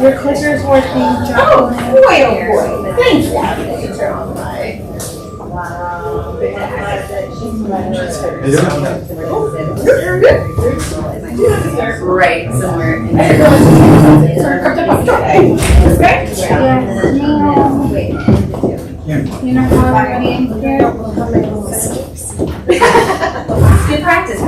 Your clicker's working, Jaclyn. Oh boy. Thank you. Turn on my. Wow. You're good. Right somewhere in there. Okay? You know how already in here? Good practice.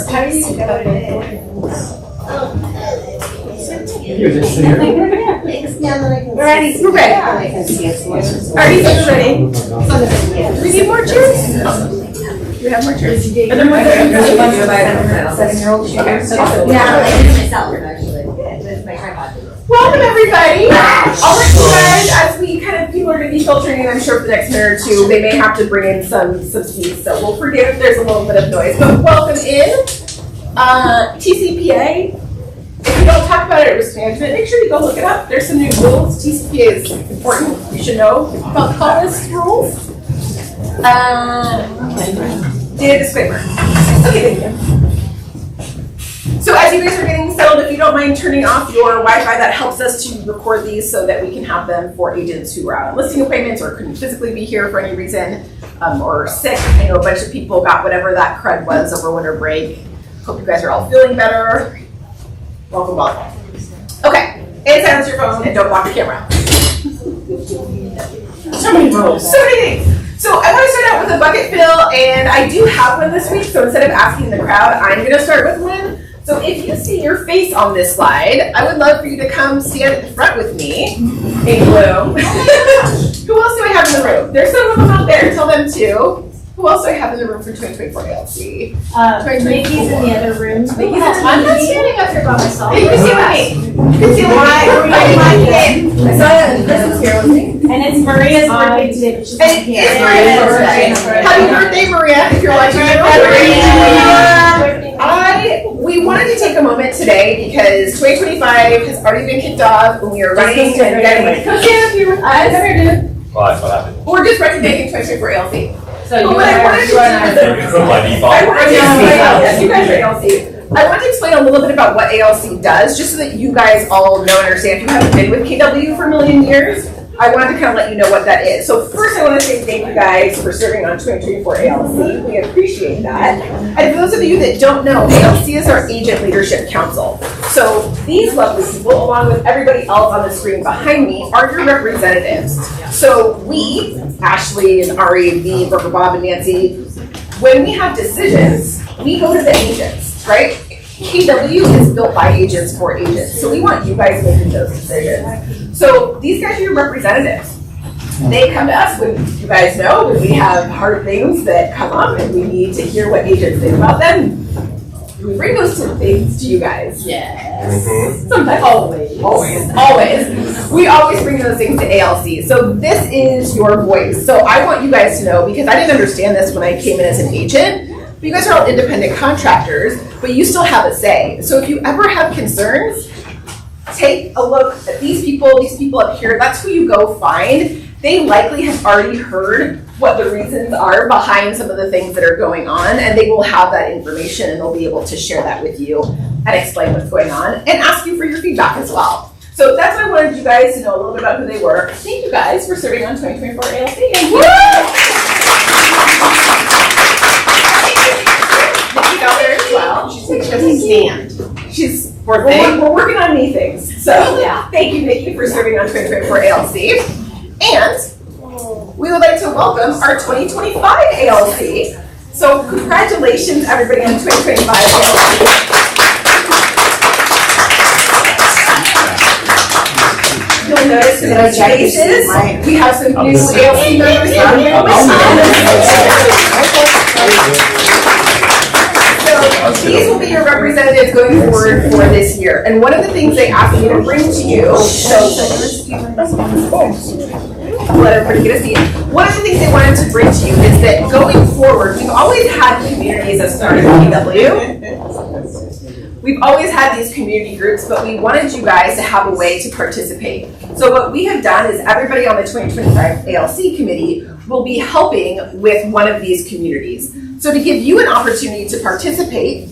How do you get it? We're ready. We're ready. Are you ready? We need more chairs? Do we have more chairs? Are there more chairs? There's a bunch of 7-year-old chairs. Yeah, I did it myself, actually. With my tripod. Welcome, everybody. I'll let you guys, as we kind of, people are going to be filtering in, I'm sure for the next minute or two, they may have to bring in some seats, so we'll forgive if there's a little bit of noise. But welcome in. TCPA. If you don't talk about it at risk management, make sure you go look it up. There's some new rules. TCPA is important. You should know about policy rules. Data disclaimer. Okay, thank you. So as you guys are getting settled, if you don't mind turning off your Wi-Fi, that helps us to record these so that we can have them for agents who are out on listing appointments or couldn't physically be here for any reason, or sick. I know a bunch of people got whatever that crud was over winter break. Hope you guys are all feeling better. Welcome, welcome. Okay, and silence your phone and don't block the camera. So many rules. So many things. So I want to start out with a bucket fill, and I do have one this week, so instead of asking the crowd, I'm going to start with one. So if you see your face on this slide, I would love for you to come stand at the front with me in blue. Who else do I have in the room? There's some of them out there. Tell them too. Who else do I have in the room for 2024 ALC? Mickey's in the other room. I'm not standing up here by myself. You can see me. You can see me. I saw Chris is here with me. And it's Maria's birthday today, but she's not here. It's Maria's birthday. Happy birthday, Maria, if you're watching. We wanted to take a moment today because 2025 has already been kicked off and we are running and getting ready. Come here with us. Come here, dude. What happened? We're just recommending 2024 ALC. So you guys are by default. I want to explain a little bit about what ALC does, just so that you guys all know and understand. If you haven't been with KW for a million years, I wanted to kind of let you know what that is. So first I want to say thank you guys for serving on 2024 ALC. We appreciate that. And for those of you that don't know, ALC is our Agent Leadership Council. So these lovely people, along with everybody else on the screen behind me, are your representatives. So we, Ashley and Ari, me, Brooker Bob and Nancy, when we have decisions, we go to the agents, right? KW is built by agents for agents. So we want you guys making those decisions. So these guys are your representatives. They come to us when you guys know when we have hard things that come up and we need to hear what agents think about them. We bring those things to you guys. Yes. Sometimes. Always. We always bring those things to ALC. So this is your voice. So I want you guys to know, because I didn't understand this when I came in as an agent, but you guys are all independent contractors, but you still have a say. So if you ever have concerns, take a look at these people up here. That's who you go find. They likely have already heard what the reasons are behind some of the things that are going on, and they will have that information and they'll be able to share that with you and explain what's going on and ask you for your feedback as well. So that's what I wanted you guys to know a little bit about who they were. Thank you guys for serving on 2024 ALC. And Nikki's out there as well. She doesn't stand. We're working on many things. So yeah, thank you, Nikki, for serving on 2024 ALC. And we would like to welcome our 2025 ALC. So congratulations, everybody, on 2025 ALC. You'll notice in those faces, we have some new ALC members here. So these will be your representatives going forward for this year. And one of the things they asked me to bring to you, let everybody get a seat. One of the things they wanted to bring to you is that going forward, we've always had communities as part of KW. We've always had these community groups, but we wanted you guys to have a way to participate. So what we have done is everybody on the 2025 ALC committee will be helping with one of these communities. So to give you an opportunity to participate,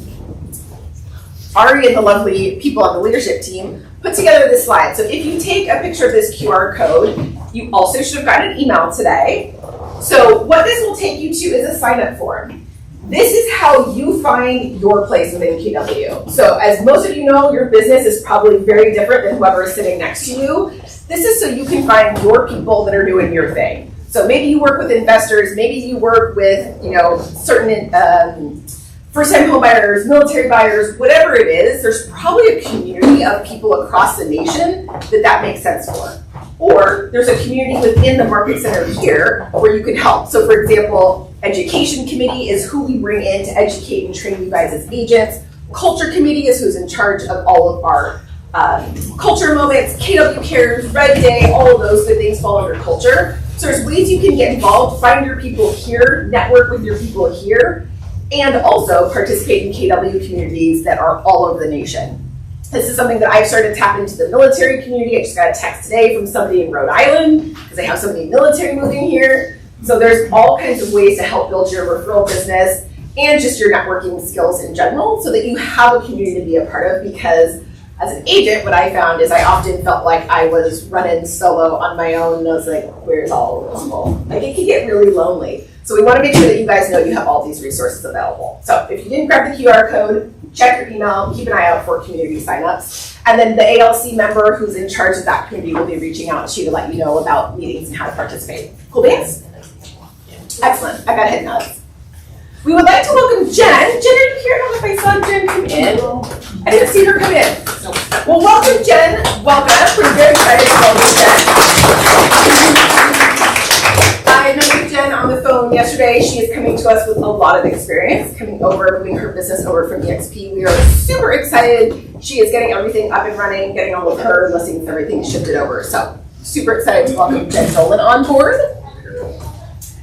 Ari and the lovely people on the leadership team put together this slide. So if you take a picture of this QR code, you also should have gotten an email today. So what this will take you to is a sign-up form. This is how you find your place within KW. So as most of you know, your business is probably very different than whoever is sitting next to you. This is so you can find your people that are doing your thing. So maybe you work with investors, maybe you work with, certain first-time home buyers, military buyers, whatever it is, there's probably a community of people across the nation that makes sense for. Or there's a community within the market center here where you can help. So for example, education committee is who we bring in to educate and train you guys as agents. Culture committee is who's in charge of all of our culture moments, KW Cares, Red Day, all of those good things fall under culture. So there's ways you can get involved, find your people here, network with your people here, and also participate in KW communities that are all over the nation. This is something that I've started to tap into the military community. I just got a text today from somebody in Rhode Island because they have somebody military moving here. So there's all kinds of ways to help build your referral business and just your networking skills in general so that you have a community to be a part of, because as an agent, what I found is I often felt like I was running solo on my own and I was like, where's all of this people? Like, it can get really lonely. So we want to make sure that you guys know you have all these resources available. So if you didn't grab the QR code, check your email, keep an eye out for community signups. And then the ALC member who's in charge of that community will be reaching out to you to let you know about meetings and how to participate. Cool beans? Excellent. I got head nods. We would like to welcome Jen. Jen, are you here? I don't know if I saw Jen come in. I didn't see her come in. Well, welcome, Jen. Welcome. We're very excited to welcome Jen. I met with Jen on the phone yesterday. She is coming to us with a lot of experience, coming over, moving her business over from EXP. We are super excited. She is getting everything up and running, getting all of her listings and everything shifted over. So super excited to welcome Jen Dolan on board.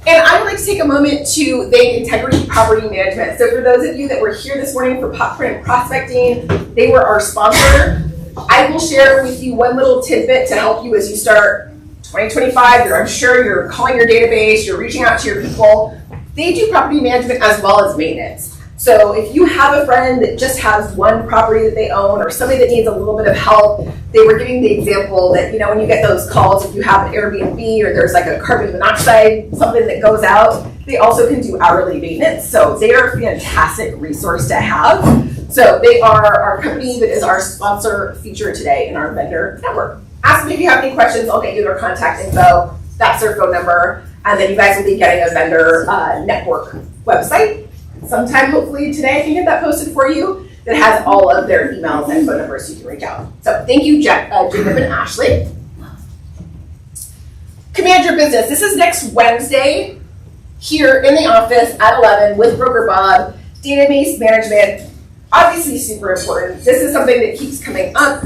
And I would like to take a moment to thank Integrity Property Management. So for those of you that were here this morning for Pop Print Prospecting, they were our sponsor. I will share with you one little tidbit to help you as you start 2025. I'm sure you're calling your database, you're reaching out to your people. They do property management as well as maintenance. So if you have a friend that just has one property that they own or somebody that needs a little bit of help, they were giving the example that, when you get those calls, if you have an Airbnb or there's like a carbon monoxide, something that goes out, they also can do hourly maintenance. So they are a fantastic resource to have. So they are our company that is our sponsor feature today in our vendor network. Ask them if you have any questions. I'll get you their contact info. That's their phone number. And then you guys will be getting a vendor network website. Sometime, hopefully today, I can get that posted for you that has all of their emails and phone numbers so you can reach out. So thank you, Jacob and Ashley. Command your business. This is next Wednesday here in the office at 11 with Broker Bob. Database management, obviously super important. This is something that keeps coming up.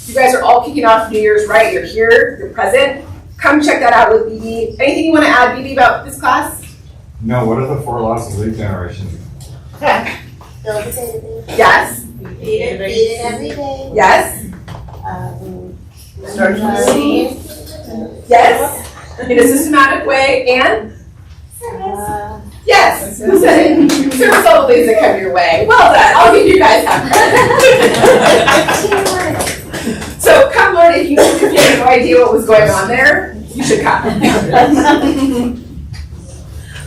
You guys are all kicking off New Year's, right? You're here, you're present. Come check that out with BB. Anything you want to add, BB, about this class? No, what are the 4 laws of lead generation? Build a database. Yes. Feed it every day. Yes. Start from the scene. Yes. In a systematic way. And? Yes. Who said it? Service all the things that come your way. Well done. I'll give you guys that credit. So come learn. If you have no idea what was going on there, you should come.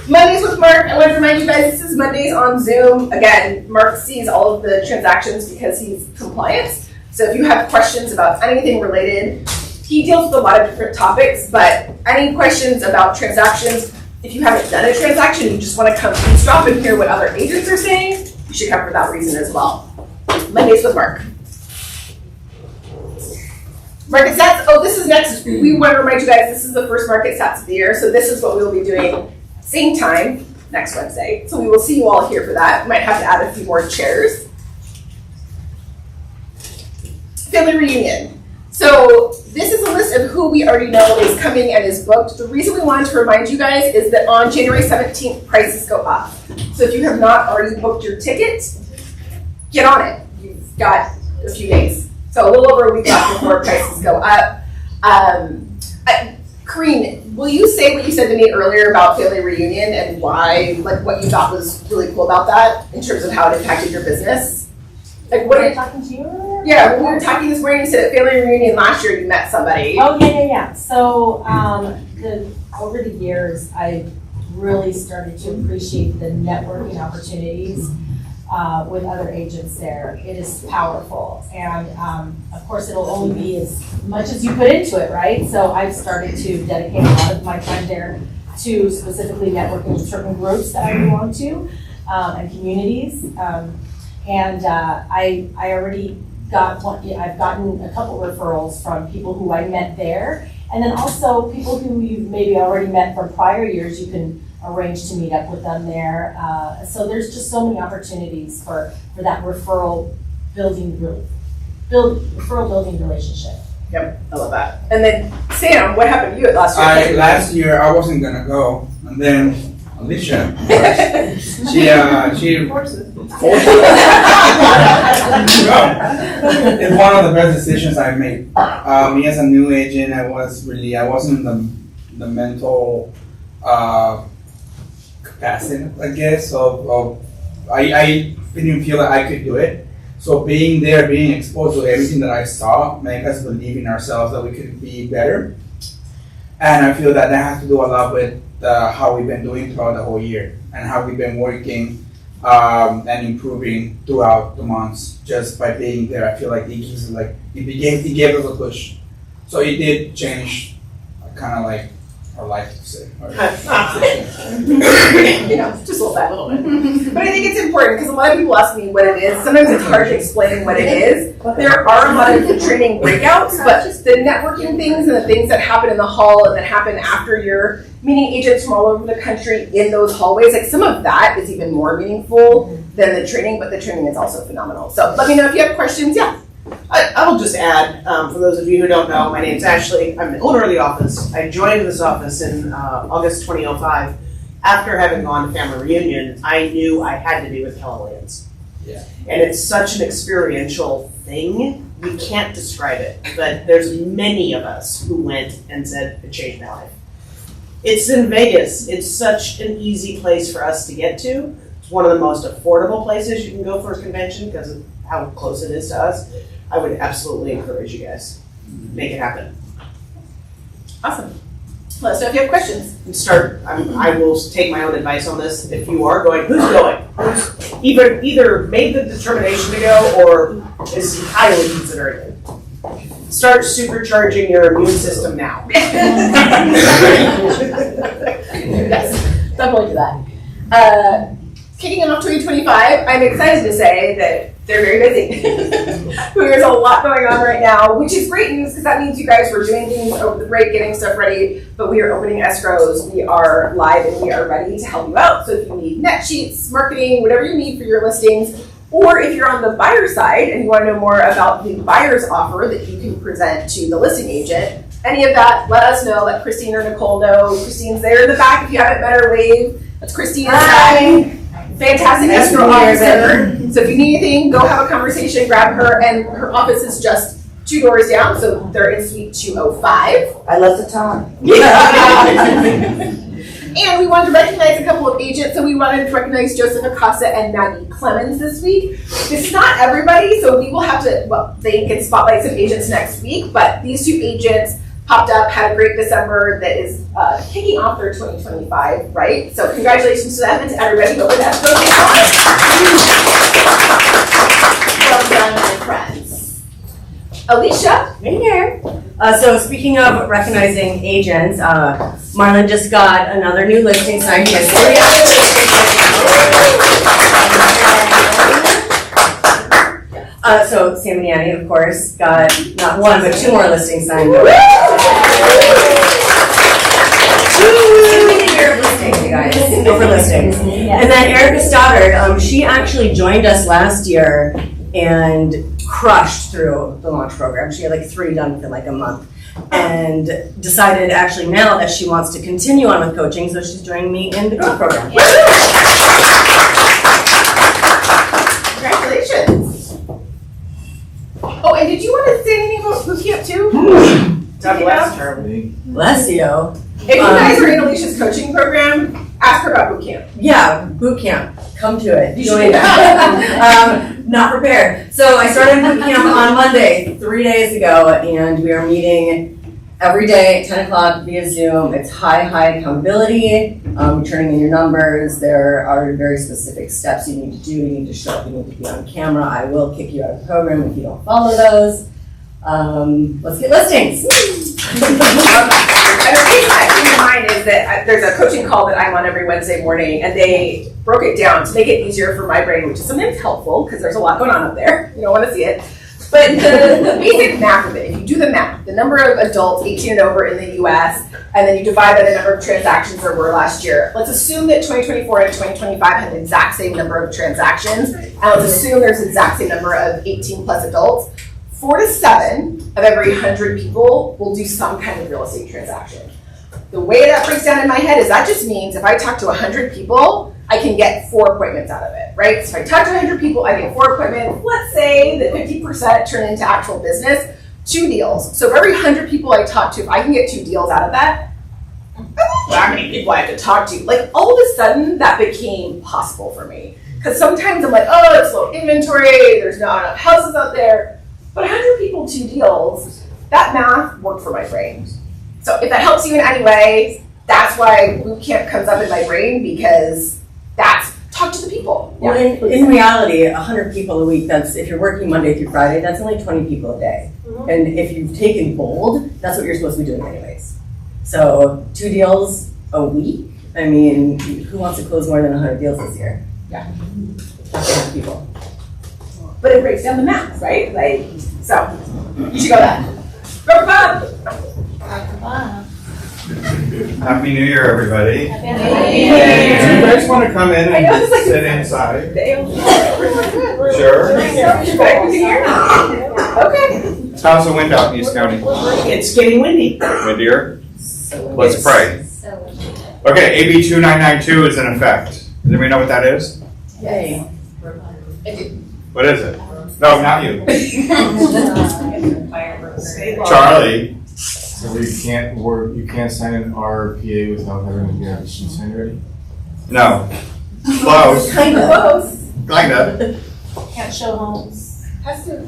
Mondays with Mark. I want to remind you guys, this is Mondays on Zoom. Again, Mark sees all of the transactions because he's compliant. So if you have questions about anything related, he deals with a lot of different topics, but any questions about transactions, if you haven't done a transaction, you just want to come eavesdrop and hear what other agents are saying, you should come for that reason as well. Mondays with Mark. Market stats. Oh, this is next. We want to remind you guys, this is the first market stats of the year, so this is what we will be doing same time next Wednesday. So we will see you all here for that. We might have to add a few more chairs. Family reunion. So this is a list of who we already know is coming and is booked. The reason we wanted to remind you guys is that on January 17th, prices go up. So if you have not already booked your ticket, get on it. You've got a few days. So a little over a week left before prices go up. Kareen, will you say what you said to me earlier about family reunion and why, like what you thought was really cool about that in terms of how it impacted your business? Like what Were are you talking to you earlier? Yeah, when we were talking this morning, you said at family reunion last year you met somebody. Oh, yeah. So, over the years, I really started to appreciate the networking opportunities with other agents there. It is powerful. And of course, it'll only be as much as you put into it, right? So I've started to dedicate a lot of my time there to specifically networking with certain groups that I belong to and communities. I already got one, I've gotten a couple referrals from people who I met there. And then also people who you've maybe already met from prior years, you can arrange to meet up with them there. So there's just so many opportunities for that referral building relationship. Yep, I love that. And then Sam, what happened to you at last year? Last year I wasn't gonna go, and then Alicia, she forced it. It's one of the best decisions I've made. Me as a new agent, I wasn't the mental capacity, I guess, I didn't feel that I could do it. So being there, being exposed to everything that I saw, made us believe in ourselves that we could be better. And I feel that has to do a lot with how we've been doing throughout the whole year and how we've been working and improving throughout the months just by being there. I feel like it gave us a push. So it did change kind of like our life, to say. Just a little bit. But I think it's important because a lot of people ask me what it is. Sometimes it's hard to explain what it is. There are a lot of the training breakouts, but the networking things and the things that happen in the hall and that happen after you're meeting agents from all over the country in those hallways, like some of that is even more meaningful than the training, but the training is also phenomenal. So let me know if you have questions. Yeah. I will just add, for those of you who don't know, my name's Ashley. I'm the owner of the office. I joined this office in August 2005. After having gone to family reunion, I knew I had to be with Keller. Yeah. And it's such an experiential thing. We can't describe it, but there's many of us who went and said, it changed my life. It's in Vegas. It's such an easy place for us to get to. It's one of the most affordable places you can go for a convention because of how close it is to us. I would absolutely encourage you guys. Make it happen. Awesome. Let us know if you have questions. And I will take my own advice on this. If you are going, who's going? Who's either made the determination to go or is highly considering it. Start supercharging your immune system now. Yes, definitely do that. Kicking off 2025, I'm excited to say that they're very busy. There's a lot going on right now, which is great news because that means you guys were doing things over the break, getting stuff ready, but we are opening escrows. We are live and we are ready to help you out. So if you need net sheets, marketing, whatever you need for your listings, or if you're on the buyer side and you want to know more about the buyer's offer that you can present to the listing agent, any of that, let us know. Let Christine or Nicole know. Christine's there in the back. If you haven't met her, wave. That's Christine. Hi. Fantastic escrow officer. So if you need anything, go have a conversation, grab her, and her office is just 2 doors down, so they're in suite 205. I love the time. And we wanted to recognize a couple of agents, so we wanted to recognize Joseph Acosta and Maggie Clemens this week. This is not everybody, so we will have to thank and spotlight some agents next week, but these 2 agents popped up, had a great December that is kicking off their 2025, right? So congratulations to them and to everybody over there. Well done, my friends. Alicia? Right here. So speaking of recognizing agents, Marlon just got another new listing signed yesterday. So Sam and Annie, of course, got not 1 but 2 more listings signed. Listings, you guys. Go for listings. And then Erica Stoddard, she actually joined us last year and crushed through the launch program. She had like 3 done within like a month. And decided actually now that she wants to continue on with coaching, so she's joining me in the growth program. Congratulations. Oh, and did you want to say anything about Lucia too? God bless her. evening. Bless you. If you guys are in Alicia's coaching program, ask her about boot camp. Yeah, boot camp. Come to it. You Join should. that. Not prepared. So I started boot camp on Monday, 3 days ago, and we are meeting every day at 10 o'clock via Zoom. It's high accountability. Turning in your numbers. There are very specific steps you need to do. You need to show up. You need to be on camera. I will kick you out of the program if you don't follow those. Let's get listings. And the reason I keep in mind is that there's a coaching call that I'm on every Wednesday morning, and they broke it down to make it easier for my brain, which is sometimes helpful because there's a lot going on up there. You don't want to see it. But the basic math of it, if you do the math, the number of adults 18 and over in the US, and then you divide by the number of transactions there were last year. Let's assume that 2024 and 2025 had the exact same number of transactions, and let's assume there's the exact same number of 18 plus adults. 4 to 7 of every 100 people will do some kind of real estate transaction. The way that breaks down in my head is that just means if I talk to 100 people, I can get 4 appointments out of it, right? So if I talk to 100 people, I get 4 appointments. Let's say that 50% turn into actual business, 2 deals. So for every 100 people I talk to, if I can get 2 deals out of that, how many people I have to talk to? Like all of a sudden that became possible for me. Because sometimes I'm like, oh, it's low inventory, there's not enough houses out there. But 100 people, 2 deals, that math worked for my brain. So if that helps you in any way, that's why boot camp comes up in my brain, because that's talk to the people. Well, in reality, 100 people a week, that's, if you're working Monday through Friday, that's only 20 people a day. And if you've taken bold, that's what you're supposed to be doing anyways. So 2 deals a week, I mean, who wants to close more than 100 deals this year? Yeah. That's 100 people. But it breaks down the math, right? Like, so you should go that. Go for fun. Happy New Year, everybody. Happy Do you guys want to come in and sit inside? Sure. Okay. How's the wind out in East County? It's getting windy. Windier? Let's pray. Okay, AB 2992 is in effect. Does anybody know what that is? Yay. What is it? No, not you. Charlie. So you can't sign an RPA without having the application signed already? No. Close. Kind of. Close. Kinda. Can't show homes. Has to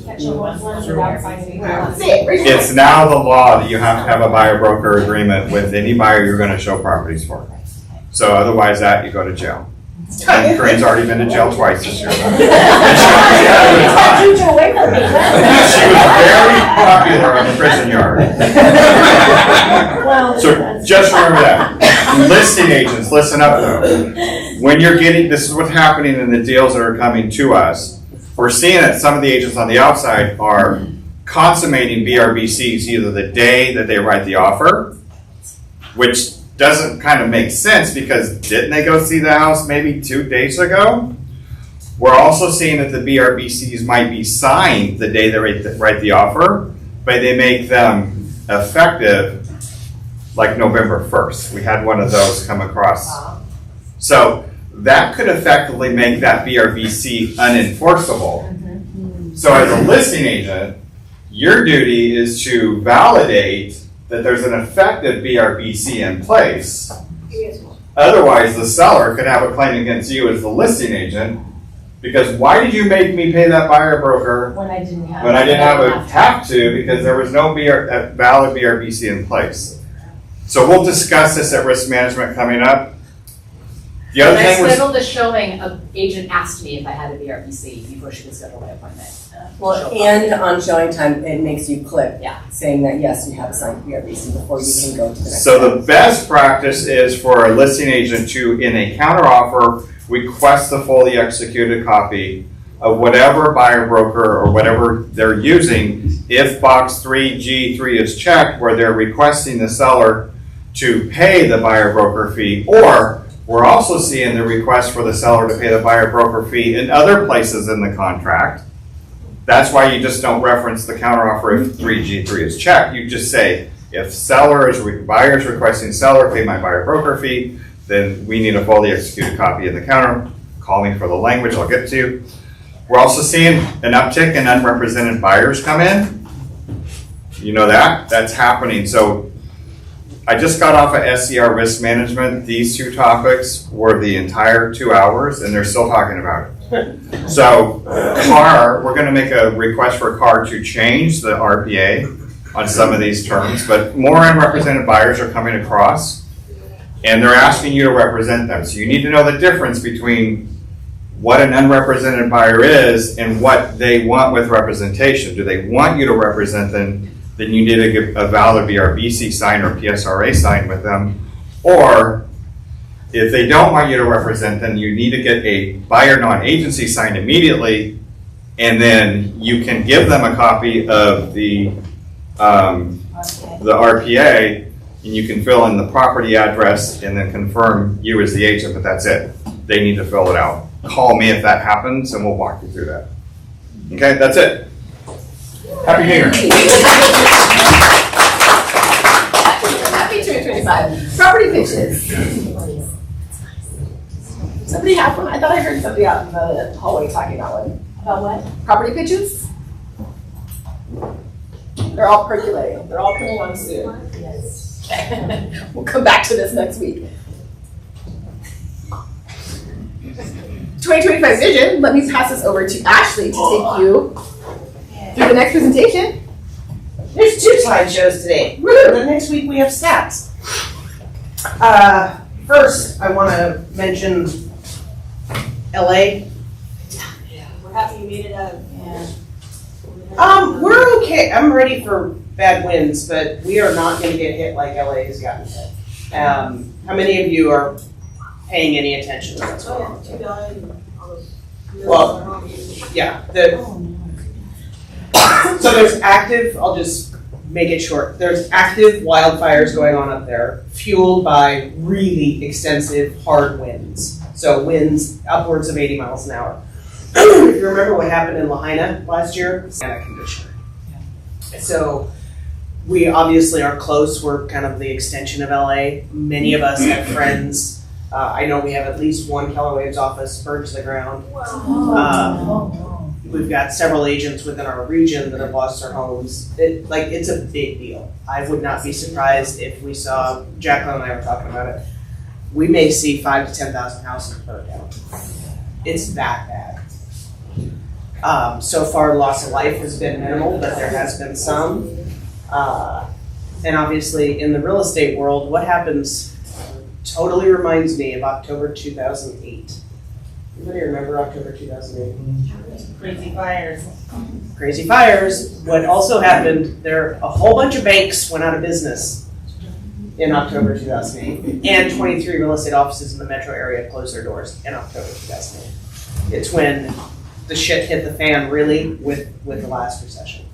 Can't show homes without signing. That's it. Raise your hand. It's now the law that you have to have a buyer broker agreement with any buyer you're gonna show properties for. So otherwise that, you go to jail. And Corinne's already been to jail twice this year. And she was very popular on the prison yard. So just remember that. Listing agents, listen up though. When you're getting, this is what's happening in the deals that are coming to us. We're seeing that some of the agents on the outside are consummating BRBCs either the day that they write the offer, which doesn't kind of make sense because didn't they go see the house maybe 2 days ago? We're also seeing that the BRBCs might be signed the day they write the offer, but they make them effective like November 1st. We had one of those come across. So that could effectively make that BRBC unenforceable. So as a listing agent, your duty is to validate that there's an effective BRBC in place. Otherwise, the seller could have a claim against you as the listing agent, because why did you make me pay that buyer broker When I didn't have. when I didn't have to, because there was no valid BRBC in place. So we'll discuss this at risk management coming up. The other When I thing was, scheduled the showing, an agent asked me if I had a BRBC before she could schedule my appointment. Well, and on showing time, it makes you click Yeah. saying that yes, you have a signed BRBC before you can go to the next so step. the best practice is for a listing agent to, in a counteroffer, request the fully executed copy of whatever buyer broker or whatever they're using. If box 3G3 is checked, where they're requesting the seller to pay the buyer broker fee, or we're also seeing the request for the seller to pay the buyer broker fee in other places in the contract. That's why you just don't reference the counteroffer if 3G3 is checked. You just say, if buyer is requesting seller pay my buyer broker fee, then we need a fully executed copy of the counter. Call me for the language, I'll get to you. We're also seeing an uptick in unrepresented buyers come in. You know that? That's happening. So I just got off of SCR risk management. These two topics were the entire 2 hours and they're still talking about it. So we're gonna make a request for CAR to change the RPA on some of these terms, but more unrepresented buyers are coming across and they're asking you to represent them. So you need to know the difference between what an unrepresented buyer is and what they want with representation. Do they want you to represent them? Then you need to give a valid BRBC sign or PSRA sign with them. Or if they don't want you to represent them, you need to get a buyer non-agency sign immediately, and then you can give them a copy of the RPA, and you can fill in the property address and then confirm you as the agent, but that's it. They need to fill it out. Call me if that happens and we'll walk you through that. Okay, that's it. Happy New Year. Happy 2025. Property pitches. Somebody have one? I thought I heard somebody out in the hallway talking about one. About what? Property pitches? They're all percolating. They're all coming on soon. Yes. We'll come back to this next week. 2025 vision. Let me pass this over to Ashley to take you through the next presentation. There's 2 slideshows today. The next week we have stats. First, I want to mention LA. We're happy you made it out. We're okay. I'm ready for bad winds, but we are not going to get hit like LA has gotten hit. How many of you are paying any attention to what's going on? Well, yeah. So there's active, I'll just make it short. There's active wildfires going on up there, fueled by really extensive hard winds. So winds upwards of 80 miles an hour. If you remember what happened in Lahaina last year, Santa conditioner. So we obviously are close. We're kind of the extension of LA. Many of us have friends. I know we have at least one Keller Waves office burned to the ground. We've got several agents within our region that have lost their homes. It's a big deal. I would not be surprised if we saw, Jaclyn and I were talking about it, we may see 5,000 to 10,000 houses burned down. It's that bad. So far, loss of life has been minimal, but there has been some. And obviously, in the real estate world, what happens totally reminds me of October 2008. Anybody remember October 2008? Crazy fires. Crazy fires. What also happened, a whole bunch of banks went out of business in October 2008, and 23 real estate offices in the metro area closed their doors in October 2008. It's when the shit hit the fan really with the last recession.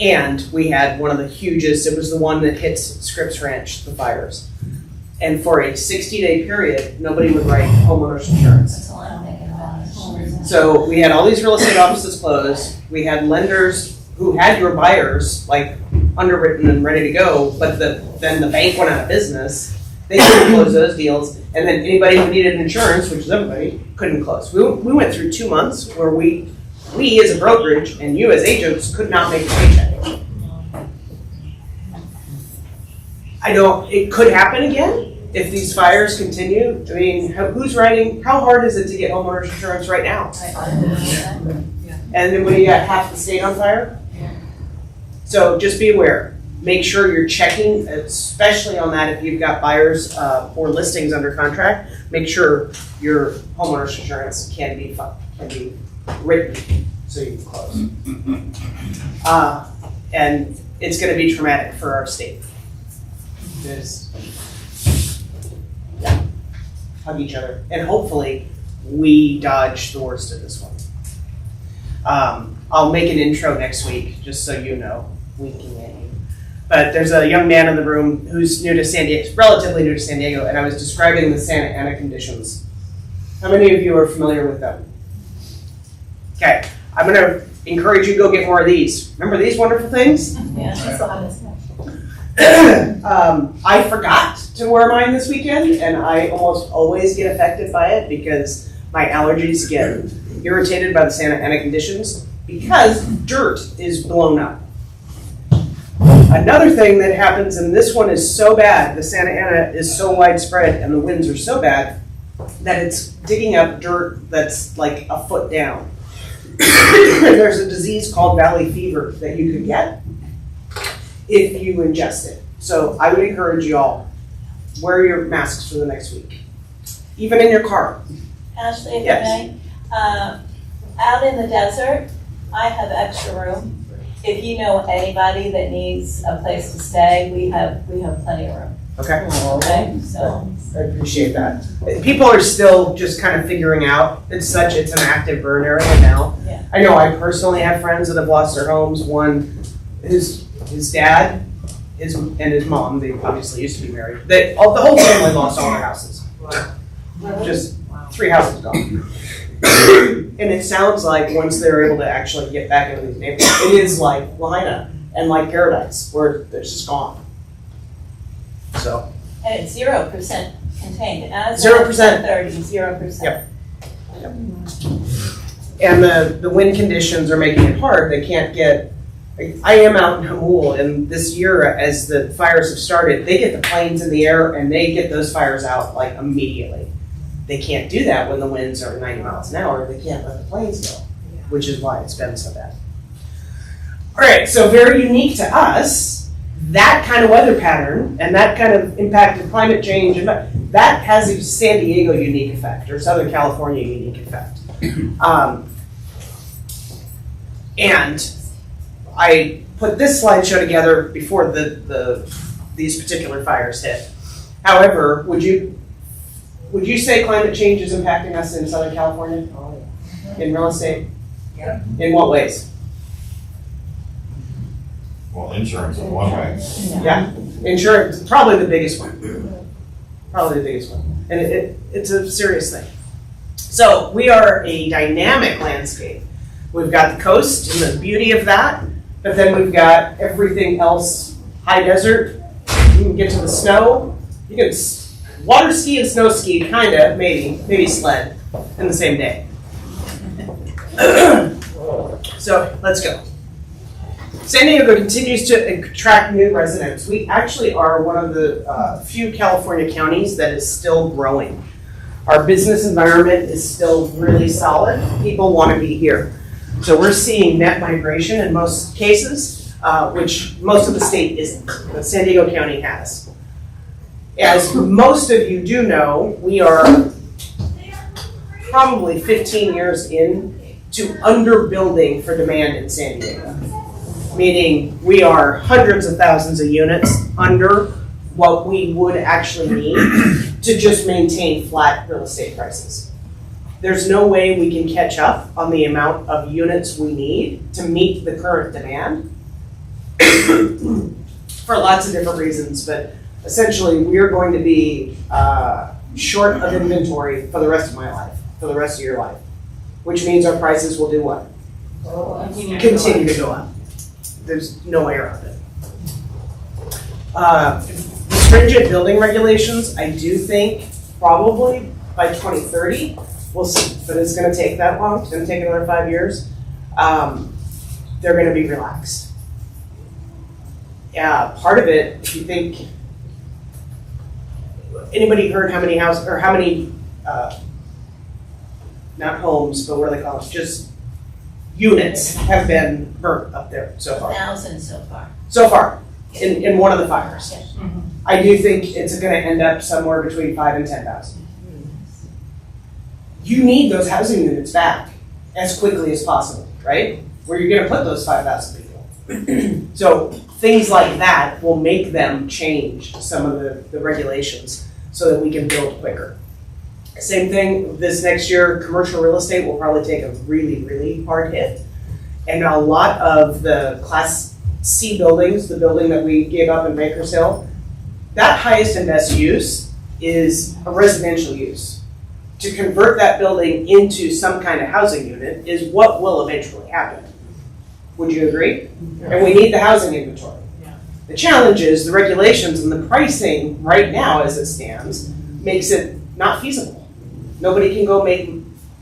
And we had one of the hugest, it was the one that hit Scripps Ranch, the fires. And for a 60-day period, nobody would write homeowners insurance. So we had all these real estate offices closed. We had lenders who had your buyers like underwritten and ready to go, but then the bank went out of business. They couldn't close those deals, and then anybody who needed insurance, which is everybody, couldn't close. We went through 2 months where we as a brokerage and you as agents could not make a paycheck. It could happen again if these fires continue. I mean, how hard is it to get homeowners insurance right now? And then when you got half the state on fire? So just be aware. Make sure you're checking, especially on that if you've got buyers or listings under contract, make sure your homeowner's insurance can be written so you can close. And it's going to be traumatic for our state. Hug each other, and hopefully we dodge the worst of this one. I'll make an intro next week, just so you know, winking at you. But there's a young man in the room who's new to San Diego, relatively new to San Diego, and I was describing the Santa Ana conditions. How many of you are familiar with them? Okay, I'm going to encourage you to go get more of these. Remember these wonderful things? Yeah, I still have this. I forgot to wear mine this weekend, and I almost always get affected by it because my allergies get irritated by the Santa Ana conditions because dirt is blown up. Another thing that happens, and this one is so bad, the Santa Ana is so widespread and the winds are so bad that it's digging up dirt that's like a foot down. There's a disease called valley fever that you could get if you ingest it. So I would encourage you all, wear your masks for the next week, even in your car. Ashley, if Yes. I may, out in the desert, I have extra room. If you know anybody that needs a place to stay, we have plenty of room. Okay. Okay, so. I appreciate that. People are still just kind of figuring out, it's an active burn area now. Yeah. I know I personally have friends that have lost their homes. One, his dad, and his mom, they obviously used to be married. The whole family lost all their houses. Just 3 houses gone. And it sounds like once they're able to actually get back into these neighborhoods, it is like Lahaina and like Paradise, where it's just gone. So. And it's 0% contained. As 0%. 30, 0%. Yep. And the wind conditions are making it hard. They can't get. I am out in Hamul, and this year, as the fires have started, they get the planes in the air and they get those fires out like immediately. They can't do that when the winds are 90 miles an hour. They can't let the planes go, which is why it's been so bad. All right, so very unique to us, that kind of weather pattern and that kind of impacted climate change, and that has a San Diego unique effect or Southern California unique effect. And I put this slideshow together before these particular fires hit. However, would you say climate change is impacting us in Southern California? Oh, yeah. In real estate? Yeah. In what ways? Well, insurance in one way. Yeah, insurance, probably the biggest one. Probably the biggest one. And it's a serious thing. So we are a dynamic landscape. We've got the coast and the beauty of that, but then we've got everything else, high desert. You can get to the snow. You can water ski and snow ski, kind of, maybe sled in the same day. So let's go. San Diego continues to attract new residents. We actually are one of the few California counties that is still growing. Our business environment is still really solid. People want to be here. So we're seeing net migration in most cases, which most of the state isn't, but San Diego County has. As most of you do know, we are probably 15 years in to underbuilding for demand in San Diego. Meaning we are hundreds of thousands of units under what we would actually need to just maintain flat real estate prices. There's no way we can catch up on the amount of units we need to meet the current demand for lots of different reasons, but essentially we're going to be short of inventory for the rest of my life, for the rest of your life, which means our prices will do what? Continue to go up. There's no way around it. Stringent building regulations, I do think probably by 2030, we'll see, but it's going to take that long. It's going to take another 5 years. They're going to be relaxed. Yeah, part of it, if you think, anybody heard how many houses, or how many, not homes, but what do they call it, just units have been burnt up there so far. 1,000 so far. So far, in one of the fires. Yes. I do think it's going to end up somewhere between 5,000 and 10,000. You need those housing units back as quickly as possible, right? Where you're going to put those 5,000 people. So things like that will make them change some of the regulations so that we can build quicker. Same thing this next year, commercial real estate will probably take a really, really hard hit. And a lot of the Class C buildings, the building that we gave up in Baker's Hill, that highest and best use is a residential use. To convert that building into some kind of housing unit is what will eventually happen. Would you agree? And we need the housing inventory. The challenge is the regulations and the pricing right now as it stands makes it not feasible. Nobody can go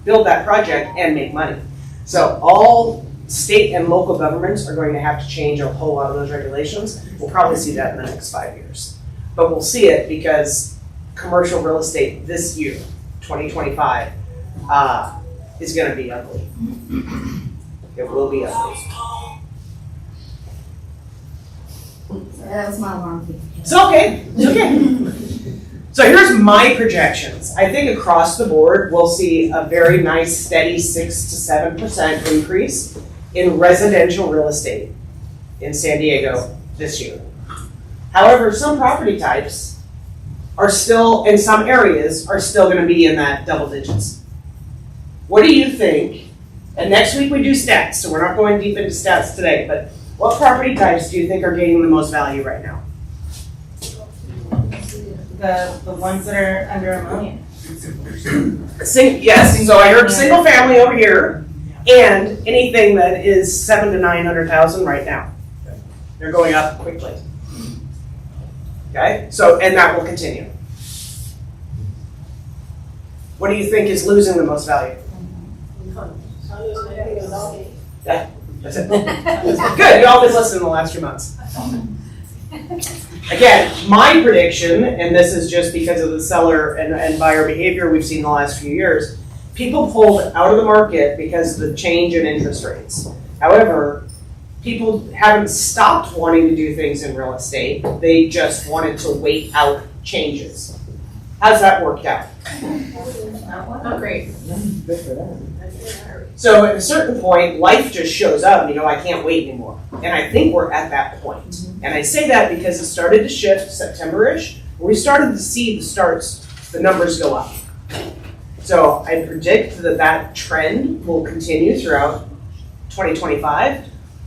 build that project and make money. So all state and local governments are going to have to change a whole lot of those regulations. We'll probably see that in the next 5 years. But we'll see it because commercial real estate this year, 2025, is gonna be ugly. It will be ugly. That was my alarm. It's okay, it's okay. So here's my projections. I think across the board, we'll see a very nice steady 6 to 7% increase in residential real estate in San Diego this year. However, some property types are still, in some areas, are still gonna be in that double digits. What do you think? And next week we do stats, so we're not going deep into stats today, but what property types do you think are gaining the most value right now? The ones that are under $1 million. Yes, so I heard single family over here, and anything that is 700 to 900,000 right now. They're going up quickly. Okay, so, and that will continue. What do you think is losing the most value? Yeah, that's it. Good, you all been listening the last 2 months. Again, my prediction, and this is just because of the seller and buyer behavior we've seen the last few years, people pulled out of the market because of the change in interest rates. However, people haven't stopped wanting to do things in real estate. They just wanted to wait out changes. How's that worked out? Oh, great. So at a certain point, life just shows up, I can't wait anymore. And I think we're at that point. And I say that because it started to shift September-ish. We started to see the numbers go up. So I predict that trend will continue throughout 2025.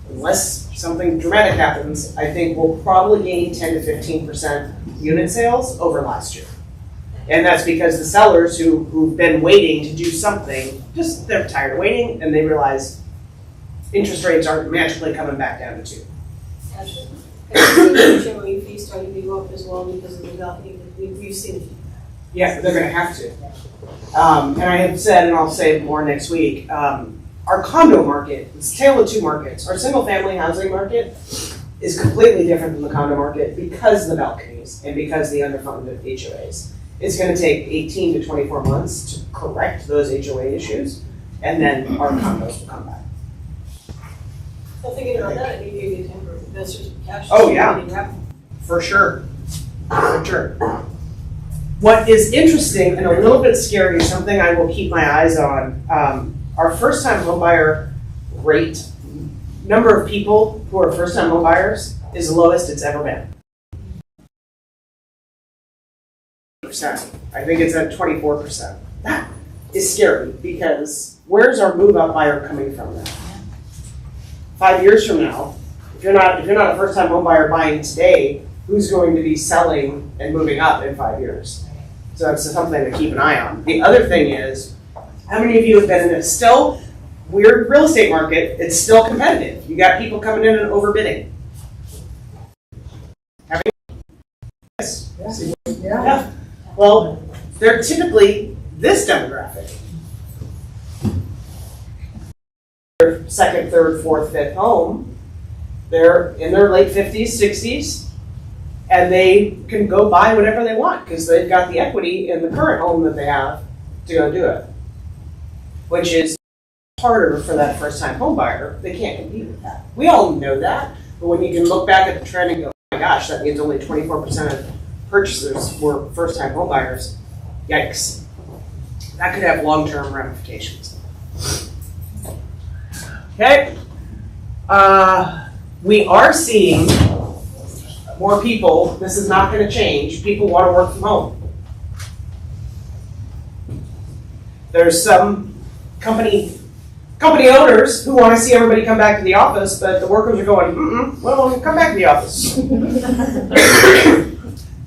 Unless something dramatic happens, I think we'll probably gain 10 to 15% unit sales over last year. And that's because the sellers who've been waiting to do something, they're tired of waiting and they realize interest rates aren't magically coming back down to 2. The HOA fees starting to go up as well because of the value. We've seen. Yeah, they're going to have to. And I have said, and I'll say more next week, our condo market, it's a tale of two markets. Our single family housing market is completely different than the condo market because of the balconies and because of the underfunded HOAs. It's going to take 18 to 24 months to correct those HOA issues, and then our condos will come back. Well, thinking about that, I think you get temporary investors with cash. Oh, yeah. For sure. For sure. What is interesting and a little bit scary, something I will keep my eyes on, our first-time homebuyer rate, number of people who are first-time homebuyers is the lowest it's ever been. I think it's at 24%. That is scary because where's our move-up buyer coming from now? 5 years from now, if you're not a first-time homebuyer buying today, who's going to be selling and moving up in 5 years? So that's something to keep an eye on. The other thing is, how many of you have been in a still weird real estate market? It's still competitive. You got people coming in and overbidding. Yes. Yeah. Well, they're typically this demographic. Their second, third, fourth, fifth home. They're in their late 50s, 60s, and they can go buy whatever they want because they've got the equity in the current home that they have to go do it, which is harder for that first-time home buyer. They can't compete with that. We all know that, but when you can look back at the trend and go, oh my gosh, that means only 24% of purchasers were first-time home buyers. Yikes. That could have long-term ramifications. Okay. We are seeing more people. This is not going to change. People want to work from home. There's some company owners who want to see everybody come back to the office, but the workers are going, well, come back to the office.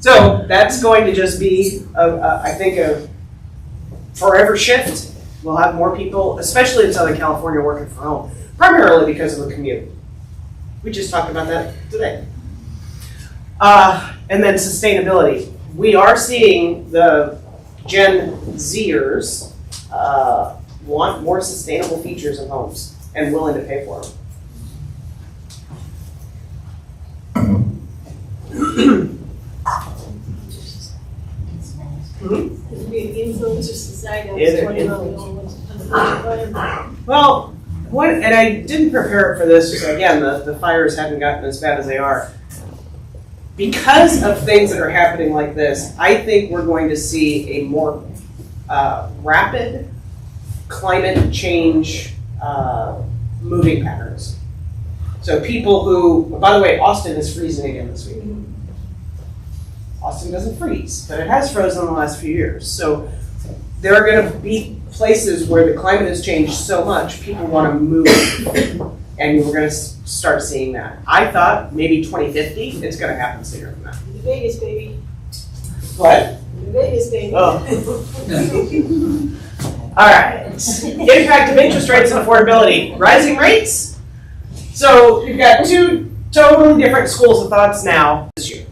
So that's going to just be, I think, a forever shift. We'll have more people, especially in Southern California, working from home, primarily because of the commute. We just talked about that today. And then sustainability. We are seeing the Gen Zers want more sustainable features in homes. and willing to pay for them. To be an influencer society, I Yeah, was wondering how we all went to. Well, and I didn't prepare for this, because again, the fires haven't gotten as bad as they are. Because of things that are happening like this, I think we're going to see a more rapid climate change moving patterns. So people who, by the way, Austin is freezing again this week. Austin doesn't freeze, but it has frozen in the last few years. So there are going to be places where the climate has changed so much, people want to move, and we're going to start seeing that. I thought maybe 2050, it's going to happen sooner than that. The Vegas, baby. What? The Vegas, baby. Oh. All right. Impact of interest rates and affordability. Rising rates. So you've got two totally different schools of thoughts now this year.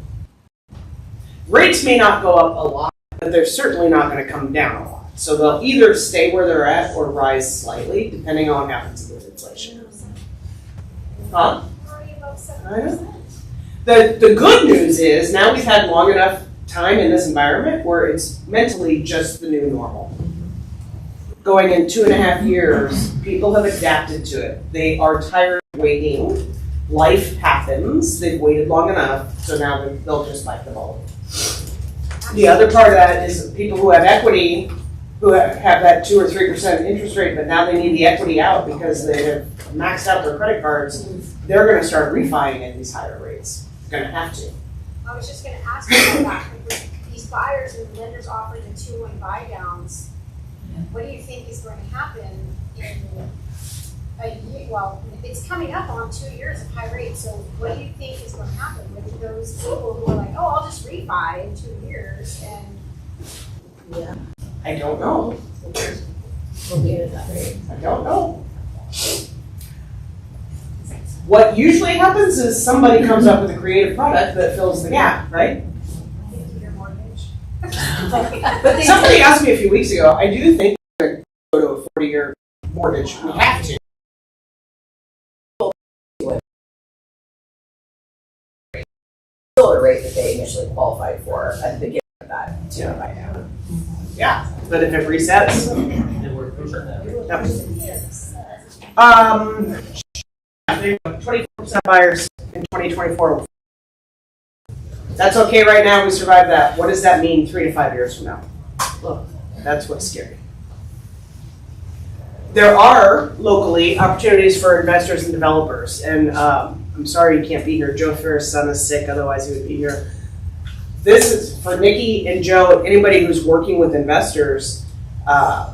Rates may not go up a lot, but they're certainly not going to come down a lot. So they'll either stay where they're at or rise slightly, depending on what happens with inflation. Huh? I know. The good news is now we've had long enough time in this environment where it's mentally just the new normal. Going in 2.5 years, people have adapted to it. They are tired of waiting. Life happens. They've waited long enough, so now they'll just bite the bullet. The other part of that is people who have equity, who have that 2 or 3% interest rate, but now they need the equity out because they have maxed out their credit cards. They're going to start refining at these higher rates. They're going to have to. I was just going to ask you about that. With these buyers and lenders offering the 2-1 buy downs, what do you think is going to happen in a year? Well, it's coming up on 2 years of high rates, so what do you think is going to happen with those people who are like, oh, I'll just refi in 2 years and. Yeah. I don't know. We'll get it that rate. I don't know. What usually happens is somebody comes up with a creative product that fills the gap, right? Your mortgage. Somebody asked me a few weeks ago, I do think we're going to go to a 40-year mortgage. We have to. Still a rate that they initially qualified for at the beginning of that, too, right now. Yeah, but if it resets. Yep. 24% buyers in 2024. That's okay right now, we survived that. What does that mean 3 to 5 years from now? Look, that's what's scary. There are locally opportunities for investors and developers, and I'm sorry you can't be here. Joe Ferris' son is sick, otherwise he would be here. This is for Nikki and Joe and anybody who's working with investors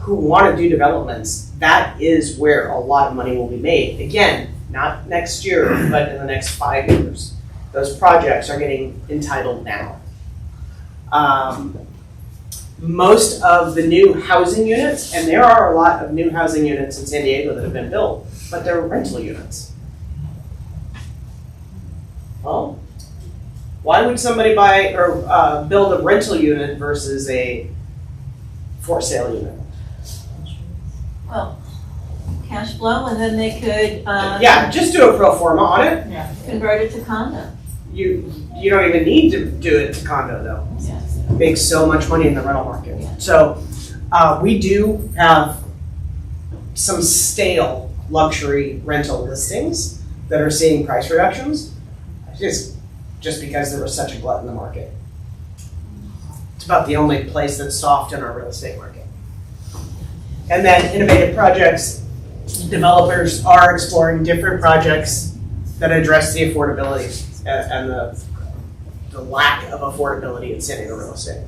who want to do developments. That is where a lot of money will be made. Again, not next year, but in the next 5 years. Those projects are getting entitled now. Most of the new housing units, and there are a lot of new housing units in San Diego that have been built, but they're rental units. Well, why would somebody buy or build a rental unit versus a for sale unit? Well, cash flow, and then they could Yeah, just do a pro forma on it. convert it to condo. You don't even need to do it to condo though. Makes so much money in the rental market. So we do have some stale luxury rental listings that are seeing price reductions, just because there was such a glut in the market. It's about the only place that's soft in our real estate market. And then innovative projects, developers are exploring different projects that address the affordability and the lack of affordability in San Diego real estate.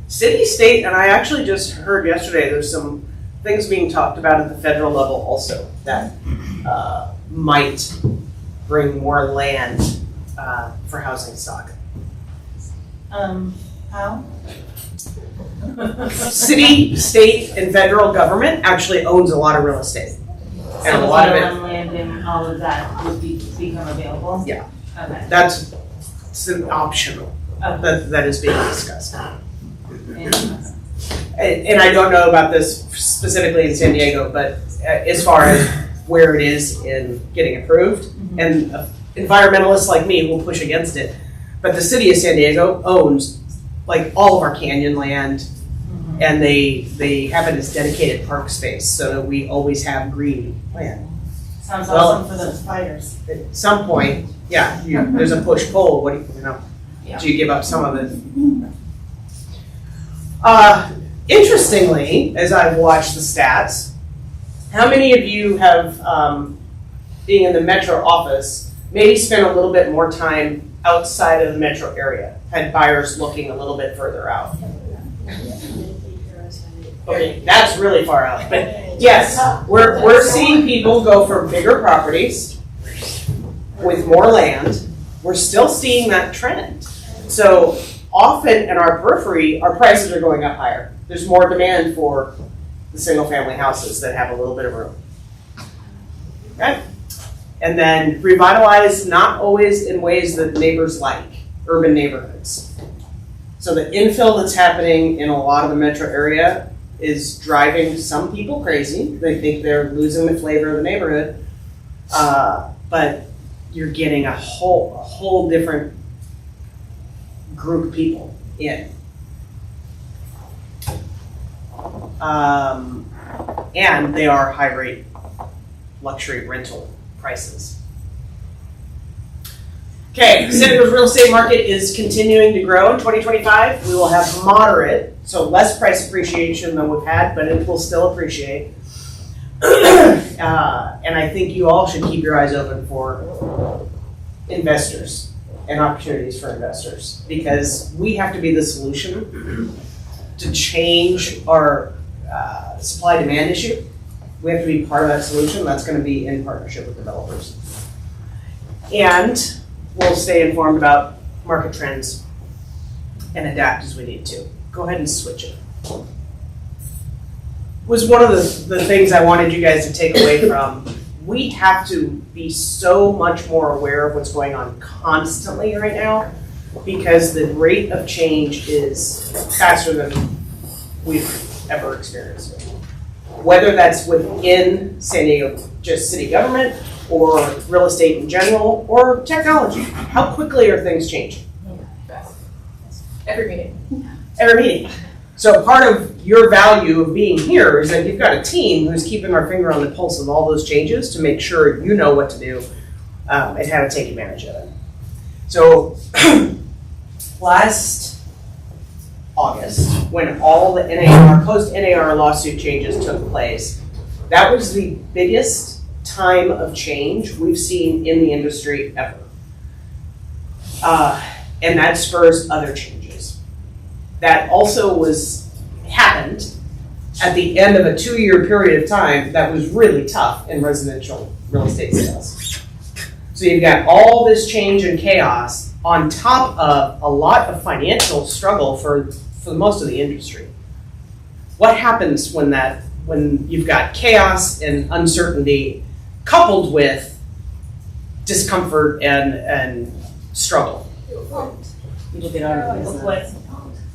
City, state, and I actually just heard yesterday there's some things being talked about at the federal level also that might bring more land for housing stock. How? City, state, and federal government actually owns a lot of real estate. And a lot of it. Land and all of that would become available? Yeah. Okay. That's it's an optional that is being discussed. and I don't know about this specifically in San Diego, but as far as where it is in getting approved, and environmentalists like me will push against it, but the city of San Diego owns like all of our canyon land, and they have it as dedicated park space so that we always have green land. Sounds Well, awesome for those fires. At some point, yeah, there's a push-pull, what do you know, Yeah. do you give up some of it? Interestingly, as I've watched the stats, how many of you have, being in the metro office, maybe spent a little bit more time outside of the metro area, had buyers looking a little bit further out? Okay, that's really far out, but yes, we're seeing people go for bigger properties with more land. We're still seeing that trend. So often in our periphery, our prices are going up higher. There's more demand for the single family houses that have a little bit of room. Okay? And then revitalize, not always in ways that neighbors like, urban neighborhoods. So the infill that's happening in a lot of the metro area is driving some people crazy. They think they're losing the flavor of the neighborhood. But you're getting a whole different group of people in. And they are high rate luxury rental prices. Okay, San Diego's real estate market is continuing to grow in 2025. We will have moderate, so less price appreciation than we've had, but it will still appreciate. And I think you all should keep your eyes open for investors and opportunities for investors, because we have to be the solution to change our supply-demand issue. We have to be part of that solution. That's going to be in partnership with developers. And we'll stay informed about market trends and adapt as we need to. Go ahead and switch it. Was one of the things I wanted you guys to take away from. We have to be so much more aware of what's going on constantly right now, because the rate of change is faster than we've ever experienced. Whether that's within San Diego, just city government, or real estate in general, or technology. How quickly are things changing? Every meeting. Every meeting. So part of your value of being here is that you've got a team who's keeping our finger on the pulse of all those changes to make sure you know what to do and how to take advantage of it. So last August, when all the NAR, post-NAR lawsuit changes took place, that was the biggest time of change we've seen in the industry ever. And that spurs other changes. That also happened at the end of a 2-year period of time that was really tough in residential real estate sales. So you've got all this change and chaos on top of a lot of financial struggle for most of the industry. What happens when you've got chaos and uncertainty coupled with discomfort and struggle? People get out of business.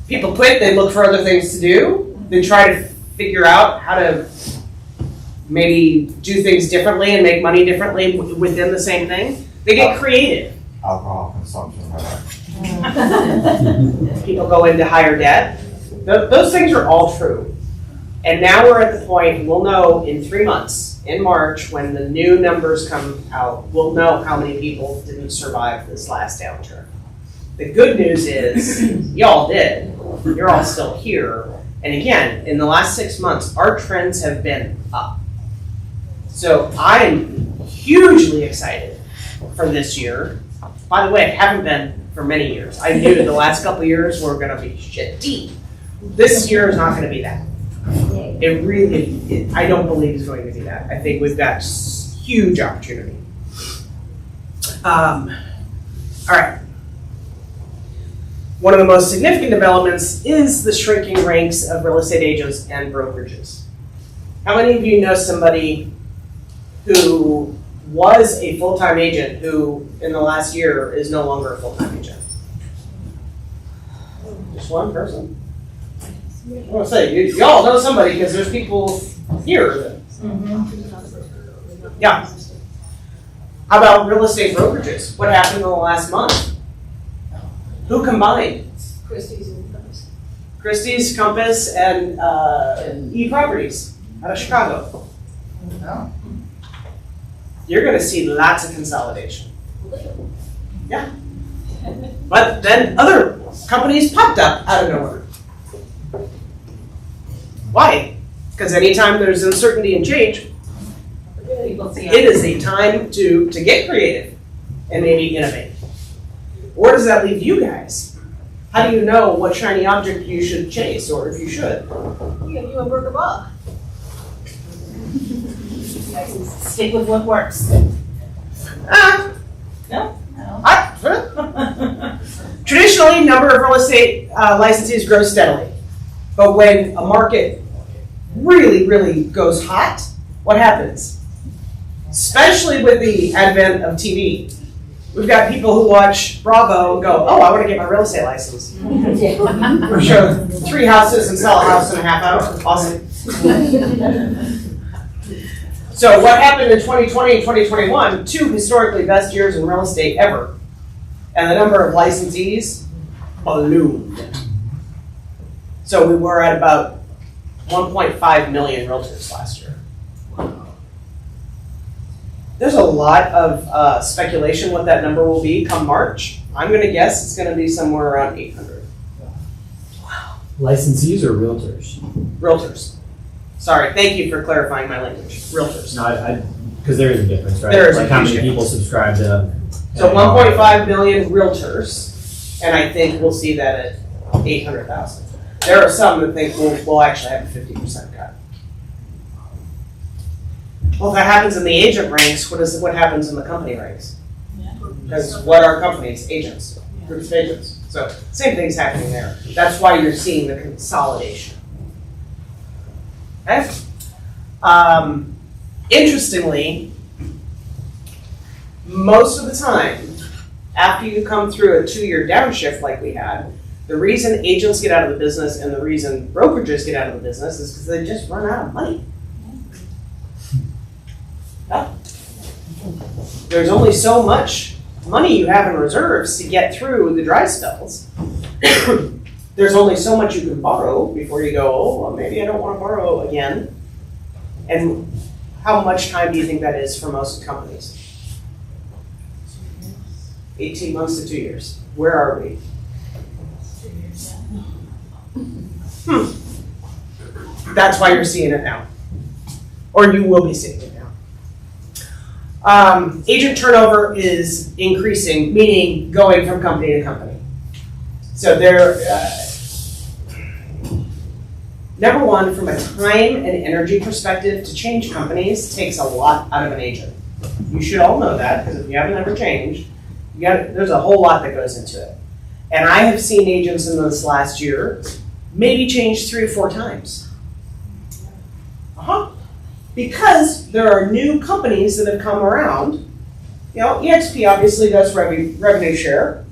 People quit, they look for other things to do, they try to figure out how to maybe do things differently and make money differently within the same thing. They get creative. Alcohol consumption. People go into higher debt. Those things are all true. And now we're at the point, we'll know in 3 months, in March, when the new numbers come out, we'll know how many people didn't survive this last downturn. The good news is, y'all did. You're all still here. And again, in the last 6 months, our trends have been up. So I'm hugely excited for this year. By the way, I haven't been for many years. I knew the last couple of years were going to be shitty. This year is not going to be that. It really, I don't believe it's going to be that. I think we've got huge opportunity. All right. One of the most significant developments is the shrinking ranks of real estate agents and brokerages. How many of you know somebody who was a full-time agent who in the last year is no longer a full-time agent? Just one person. want to say, you all know somebody because there's people here that. Yeah. How about real estate brokerages? What happened in the last month? Who combined? Christie's and Compass. Christie's, Compass, and E-Properties out of Chicago. You're going to see lots of consolidation. Yeah. But then other companies popped up out of nowhere. Why? Because anytime there's uncertainty and change, it is a time to get creative and maybe innovate. Where does that leave you guys? How do you know what shiny object you should chase, or if you should? You and Burger Bob. Stick with what works. No. Traditionally, number of real estate licensees grows steadily. But when a market really, really goes hot, what happens? Especially with the advent of TV. We've got people who watch Bravo and go, oh, I want to get my real estate license. Or show 3 houses and sell a house in a half hour. Awesome. So what happened in 2020 and 2021, 2 historically best years in real estate ever. And the number of licensees ballooned. So we were at about 1.5 million realtors last year. There's a lot of speculation what that number will be come March. I'm going to guess it's going to be somewhere around 800. Licensees or realtors? Realtors. Sorry, thank you for clarifying my language. Realtors. No, because there is a difference, right? There is like a how huge many people difference. subscribe to. So 1.5 million realtors, and I think we'll see that at 800,000. There are some that think we'll actually have a 50% cut. Well, if that happens in the agent ranks, what happens in the company ranks? Because what are companies? Agents, groups of agents. So same thing's happening there. That's why you're seeing the consolidation. Okay. Interestingly, most of the time, after you come through a 2-year downshift like we had, the reason agents get out of the business and the reason brokerages get out of the business is because they just run out of money. Yeah. There's only so much money you have in reserves to get through the dry spells. There's only so much you can borrow before you go, oh, well, maybe I don't want to borrow again. And how much time do you think that is for most companies? 18 months to 2 years. Where are we? That's why you're seeing it now. Or you will be seeing it now. Agent turnover is increasing, meaning going from company to company. So they're, number one, from a time and energy perspective, to change companies takes a lot out of an agent. You should all know that, because if you haven't ever changed, there's a whole lot that goes into it. And I have seen agents in this last year maybe change 3 or 4 times. Because there are new companies that have come around. You know, EXP obviously does revenue share.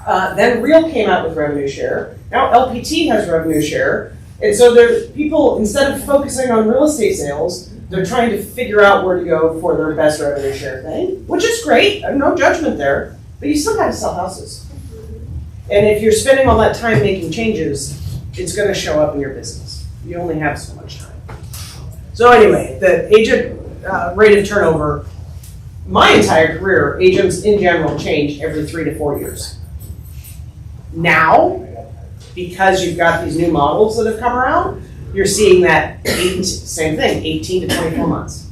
Then Real came out with revenue share. Now LPT has revenue share. And so there's people, instead of focusing on real estate sales, they're trying to figure out where to go for their best revenue share thing, which is great. No judgment there. But you still got to sell houses. And if you're spending all that time making changes, it's going to show up in your business. You only have so much time. So anyway, the agent rate of turnover, my entire career, agents in general change every 3 to 4 years. Now, because you've got these new models that have come around, you're seeing that same thing, 18 to 24 months.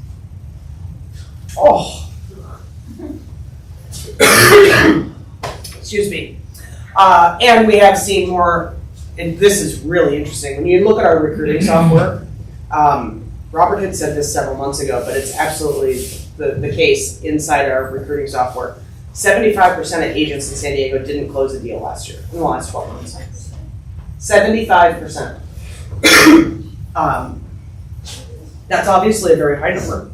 Oh. Excuse me. And we have seen more, and this is really interesting. When you look at our recruiting software, Robert had said this several months ago, but it's absolutely the case inside our recruiting software. 75% of agents in San Diego didn't close a deal last year, in the last 12 months. 75%. That's obviously a very high number.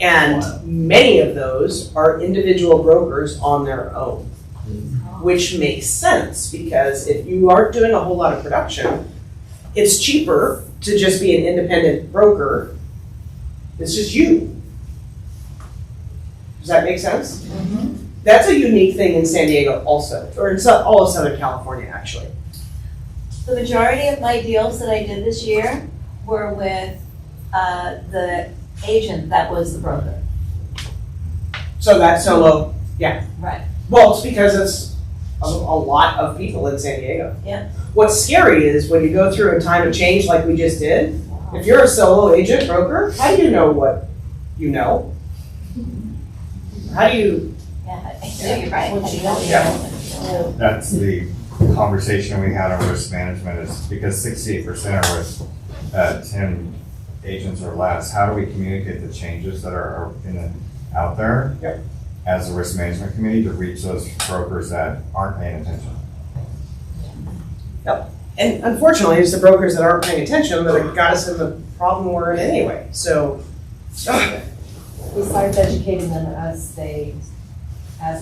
And many of those are individual brokers on their own, which makes sense because if you aren't doing a whole lot of production, it's cheaper to just be an independent broker. It's just you. Does that make sense? That's a unique thing in San Diego also, or in all of Southern California, actually. The majority of my deals that I did this year were with the agent that was the broker. So that solo, yeah. Right. Well, it's because it's a lot of people in San Diego. Yeah. What's scary is when you go through a time of change like we just did, if you're a solo agent broker, how do you know what you know? How do you? Yeah, you're right. What you don't Yeah. That's the conversation we had on risk management is because 68% are with 10 agents or less. How do we communicate the changes that are out there as a risk management committee to reach those brokers that aren't paying attention? Yep. And unfortunately, it's the brokers that aren't paying attention that have got us in the problem we're in anyway. So, Besides educating them as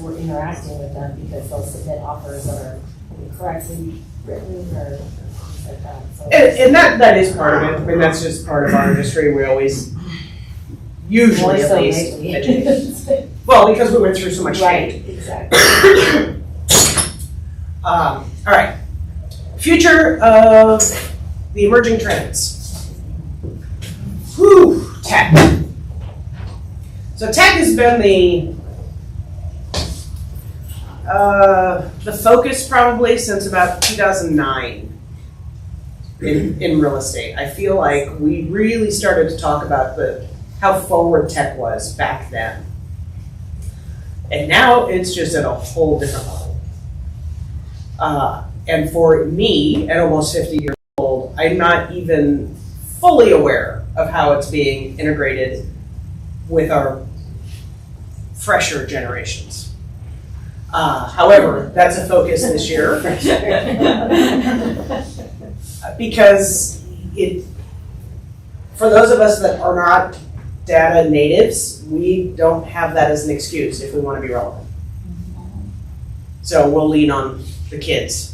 we're interacting with them, because they'll submit offers that are incorrectly written or things like that. So and that is part of it. I mean, that's just part of our industry. We always, usually at least, educate. Well, because we went through so much change. Right, exactly. All right. Future of the emerging trends. Whew, tech. So tech has been the focus probably since about 2009 in real estate. I feel like we really started to talk about how forward tech was back then. And now it's just at a whole different level. And for me, at almost 50 years old, I'm not even fully aware of how it's being integrated with our fresher generations. However, that's a focus this year. Because for those of us that are not data natives, we don't have that as an excuse if we want to be relevant. So we'll lean on the kids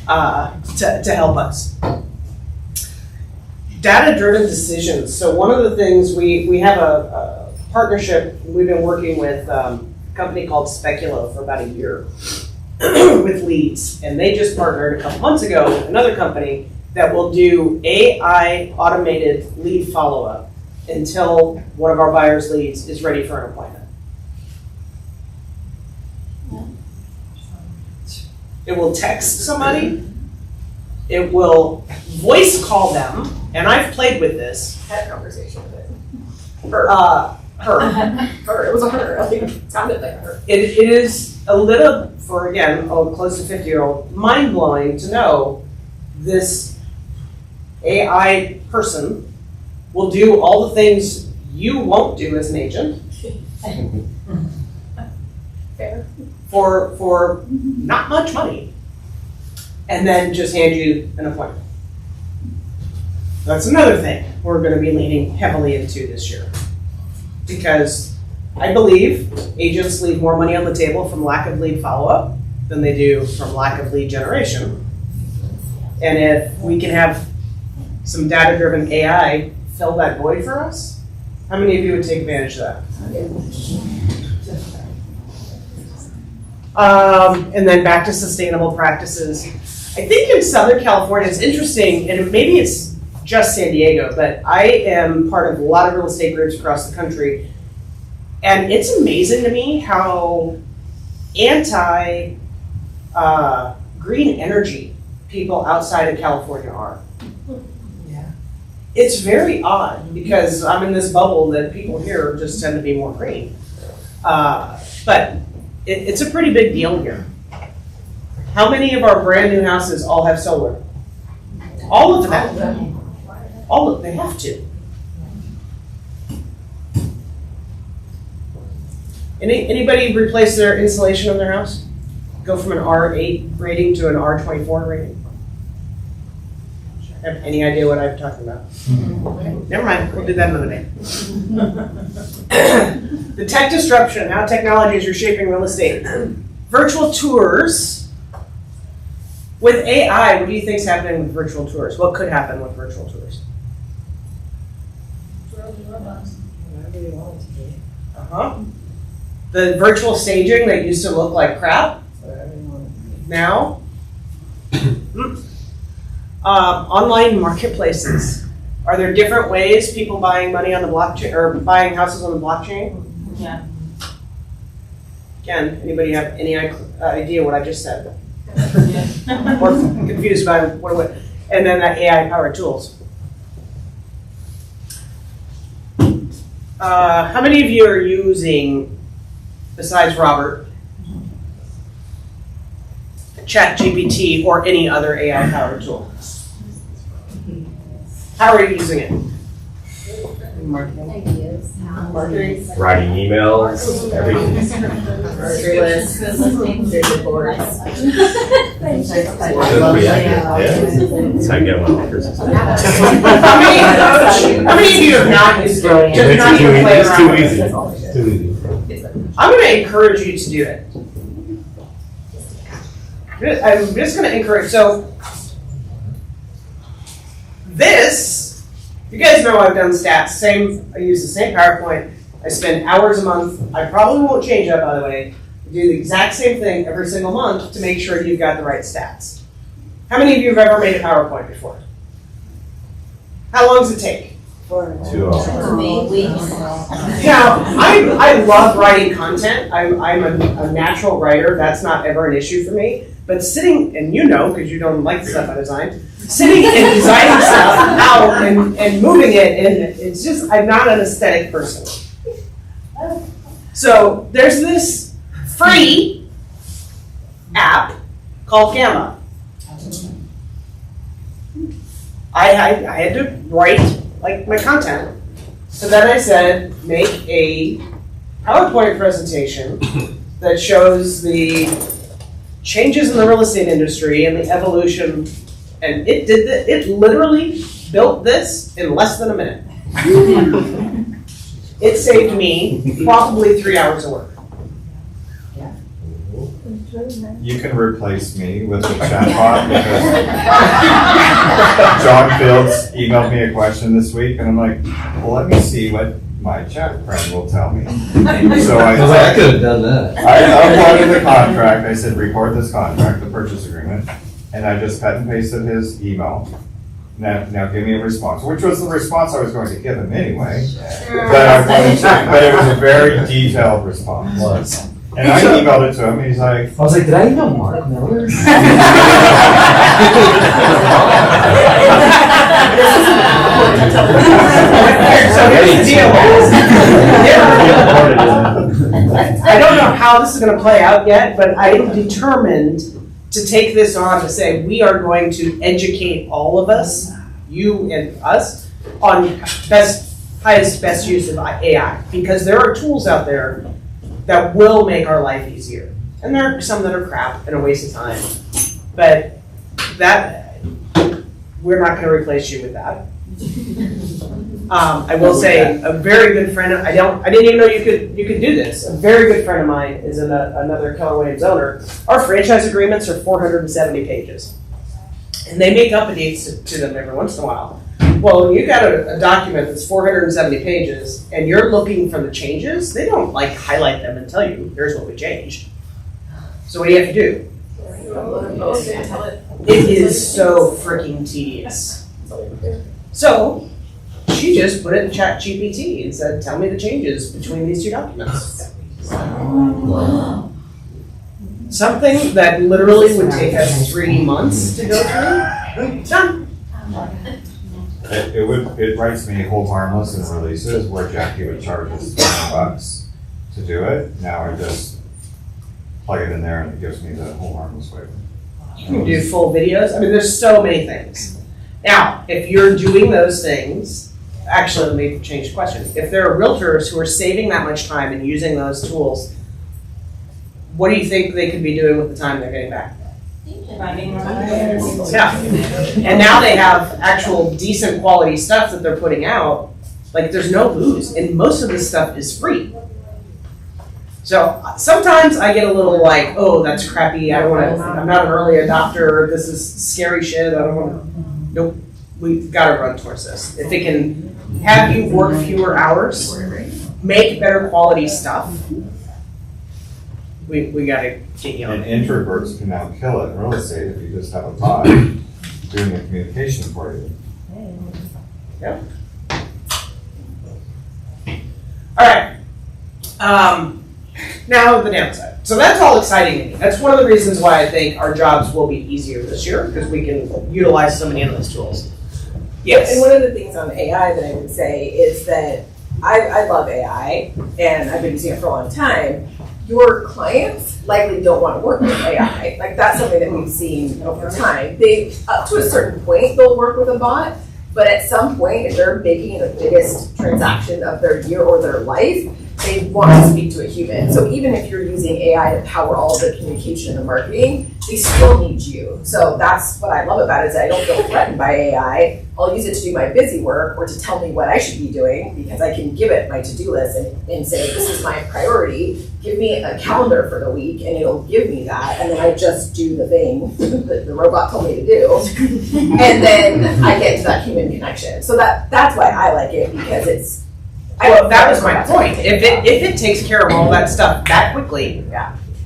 to help us. Data-driven decisions. So one of the things we have a partnership, we've been working with a company called Speculo for about a year with leads. And they just partnered a couple months ago with another company that will do AI automated lead follow-up until one of our buyers' leads is ready for an appointment. It will text somebody. It will voice call them. And I've played with this. Had a conversation with it. Her. Her. It was a her. I think it sounded like a her. It is a little, for again, close to 50-year-old, mind-blowing to know this AI person will do all the things you won't do as an agent. Fair. For not much money, and then just hand you an appointment. That's another thing we're going to be leaning heavily into this year, because I believe agents leave more money on the table from lack of lead follow-up than they do from lack of lead generation. And if we can have some data-driven AI fill that void for us, how many of you would take advantage of that? And then back to sustainable practices. I think in Southern California, it's interesting, and maybe it's just San Diego, but I am part of a lot of real estate groups across the country. And it's amazing to me how anti green energy people outside of California are. Yeah. It's very odd because I'm in this bubble that people here just tend to be more green. But it's a pretty big deal here. How many of our brand new houses all have solar? All of them. All of them. They have to. Anybody replace their insulation on their house? Go from an R8 rating to an R24 rating? Have any idea what I'm talking about? Okay, never mind. We'll do that another day. The tech disruption, how technology is reshaping real estate. Virtual tours With AI, what do you think's happening with virtual tours? What could happen with virtual tours? Uh-huh. The virtual staging that used to look like crap, now. Online marketplaces. Are there different ways people buying money on the blockchain or buying houses on the blockchain? Yeah. Again, anybody have any idea what I just said? Or confused by what? And then that AI powered tools. How many of you are using, besides Robert, ChatGPT or any other AI powered tool? How are you using it? Marketing. Writing emails, everything. That's how I get my offers. How many of you have not used it? Just not even play around with it? Too easy. I'm going to encourage you to do it. I'm just going to encourage. So, this, you guys know I've done stats. I use the same PowerPoint. I spend hours a month. I probably won't change that, by the way. I do the exact same thing every single month to make sure you've got the right stats. How many of you have ever made a PowerPoint before? How long does it take? 2 hours. Now, I love writing content. I'm a natural writer. That's not ever an issue for me. But sitting, and you know, because you don't like the stuff I design, sitting and designing stuff out and moving it, and it's just, I'm not an aesthetic person. So there's this free app called Gamma. I had to write like my content. So then I said, make a PowerPoint presentation that shows the changes in the real estate industry and the evolution. And it did that. It literally built this in less than a minute. It saved me probably 3 hours of work. You can replace me with a chatbot because John Fields emailed me a question this week, and I'm like, well, let me see what my chat friend will tell me. So I could have done that. I uploaded the contract. I said, record this contract, the purchase agreement, and I just cut and pasted his email. Now give me a response, which was the response I was going to give him anyway. But it was a very detailed response. And I emailed it to him, and he's like, I was like, did I email Mark Miller? So here's the deal. I don't know how this is going to play out yet, but I am determined to take this on to say we are going to educate all of us, you and us, on best use of AI, because there are tools out there that will make our life easier. And there are some that are crap and a waste of time. But we're not going to replace you with that. I will say a very good friend, I didn't even know you could do this. A very good friend of mine is another Keller Williams owner. Our franchise agreements are 470 pages. And they make updates to them every once in a while. Well, when you got a document that's 470 pages and you're looking for the changes, they don't like highlight them and tell you, here's what we changed. So what do you have to do? It is so freaking tedious. So she just put it in ChatGPT and said, tell me the changes between these two documents. Something that literally would take us 3 months to go through, done. It writes me hold harmless and releases where Jackie would charge us $20 to do it. Now I just plug it in there and it gives me the hold harmless waiver. You can do full videos. I mean, there's so many things. Now, if you're doing those things, actually, let me change the question. If there are realtors who are saving that much time and using those tools, what do you think they could be doing with the time they're getting back? Yeah. And now they have actual decent quality stuff that they're putting out. Like, there's no booze, and most of this stuff is free. So sometimes I get a little like, oh, that's crappy. I don't want to. I'm not an early adopter. This is scary shit. I don't want to. Nope. We've got to run towards this. If it can have you work fewer hours, make better quality stuff, we got to get you on. And introverts can now kill it in real estate if you just have a bot doing the communication for you. Yep. All right. Now the downside. So that's all exciting to me. That's one of the reasons why I think our jobs will be easier this year, because we can utilize so many of those tools. Yes. And one of the things on AI that I would say is that I love AI and I've been using it for a long time. Your clients likely don't want to work with AI. Like that's something that we've seen over time. They, up to a certain point, they'll work with a bot, but at some point, if they're making the biggest transaction of their year or their life, they want to speak to a human. So even if you're using AI to power all of the communication and the marketing, they still need you. So that's what I love about it, is I don't feel threatened by AI. I'll use it to do my busy work or to tell me what I should be doing, because I can give it my to-do list and say, this is my priority. Give me a calendar for the week and it'll give me that. And then I just do the thing that the robot told me to do. And then I get to that human connection. So that's why I like it, because it's, well, that was my point. If it takes care of all that stuff that quickly,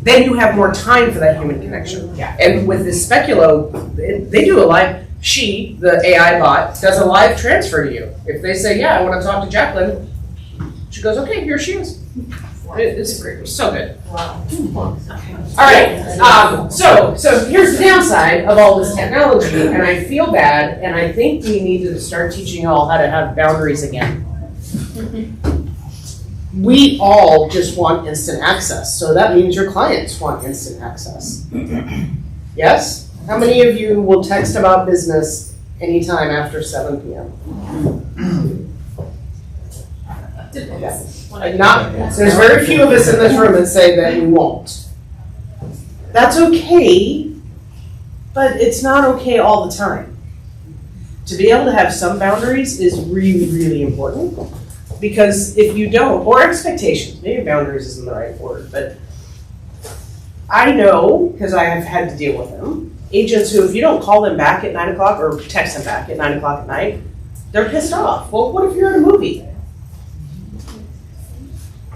then you have more time for that human connection. Yeah. And with this Speculo, they do a live, the AI bot, does a live transfer to you. If they say, yeah, I want to talk to Jaclyn, she goes, okay, here she is. It's great. It's so good. Wow. All right. So here's the downside of all this technology, and I feel bad, and I think we need to start teaching y'all how to have boundaries again. We all just want instant access, so that means your clients want instant access. Yes? How many of you will text about business anytime after 7 p.m.? There's very few of us in this room that say that we won't. That's okay, but it's not okay all the time. To be able to have some boundaries is really, really important. Because if you don't, or expectations, maybe boundaries isn't the right word, but I know, because I have had to deal with them, agents who, if you don't call them back at 9 o'clock or text them back at 9 o'clock at night, they're pissed off. Well, what if you're in a movie?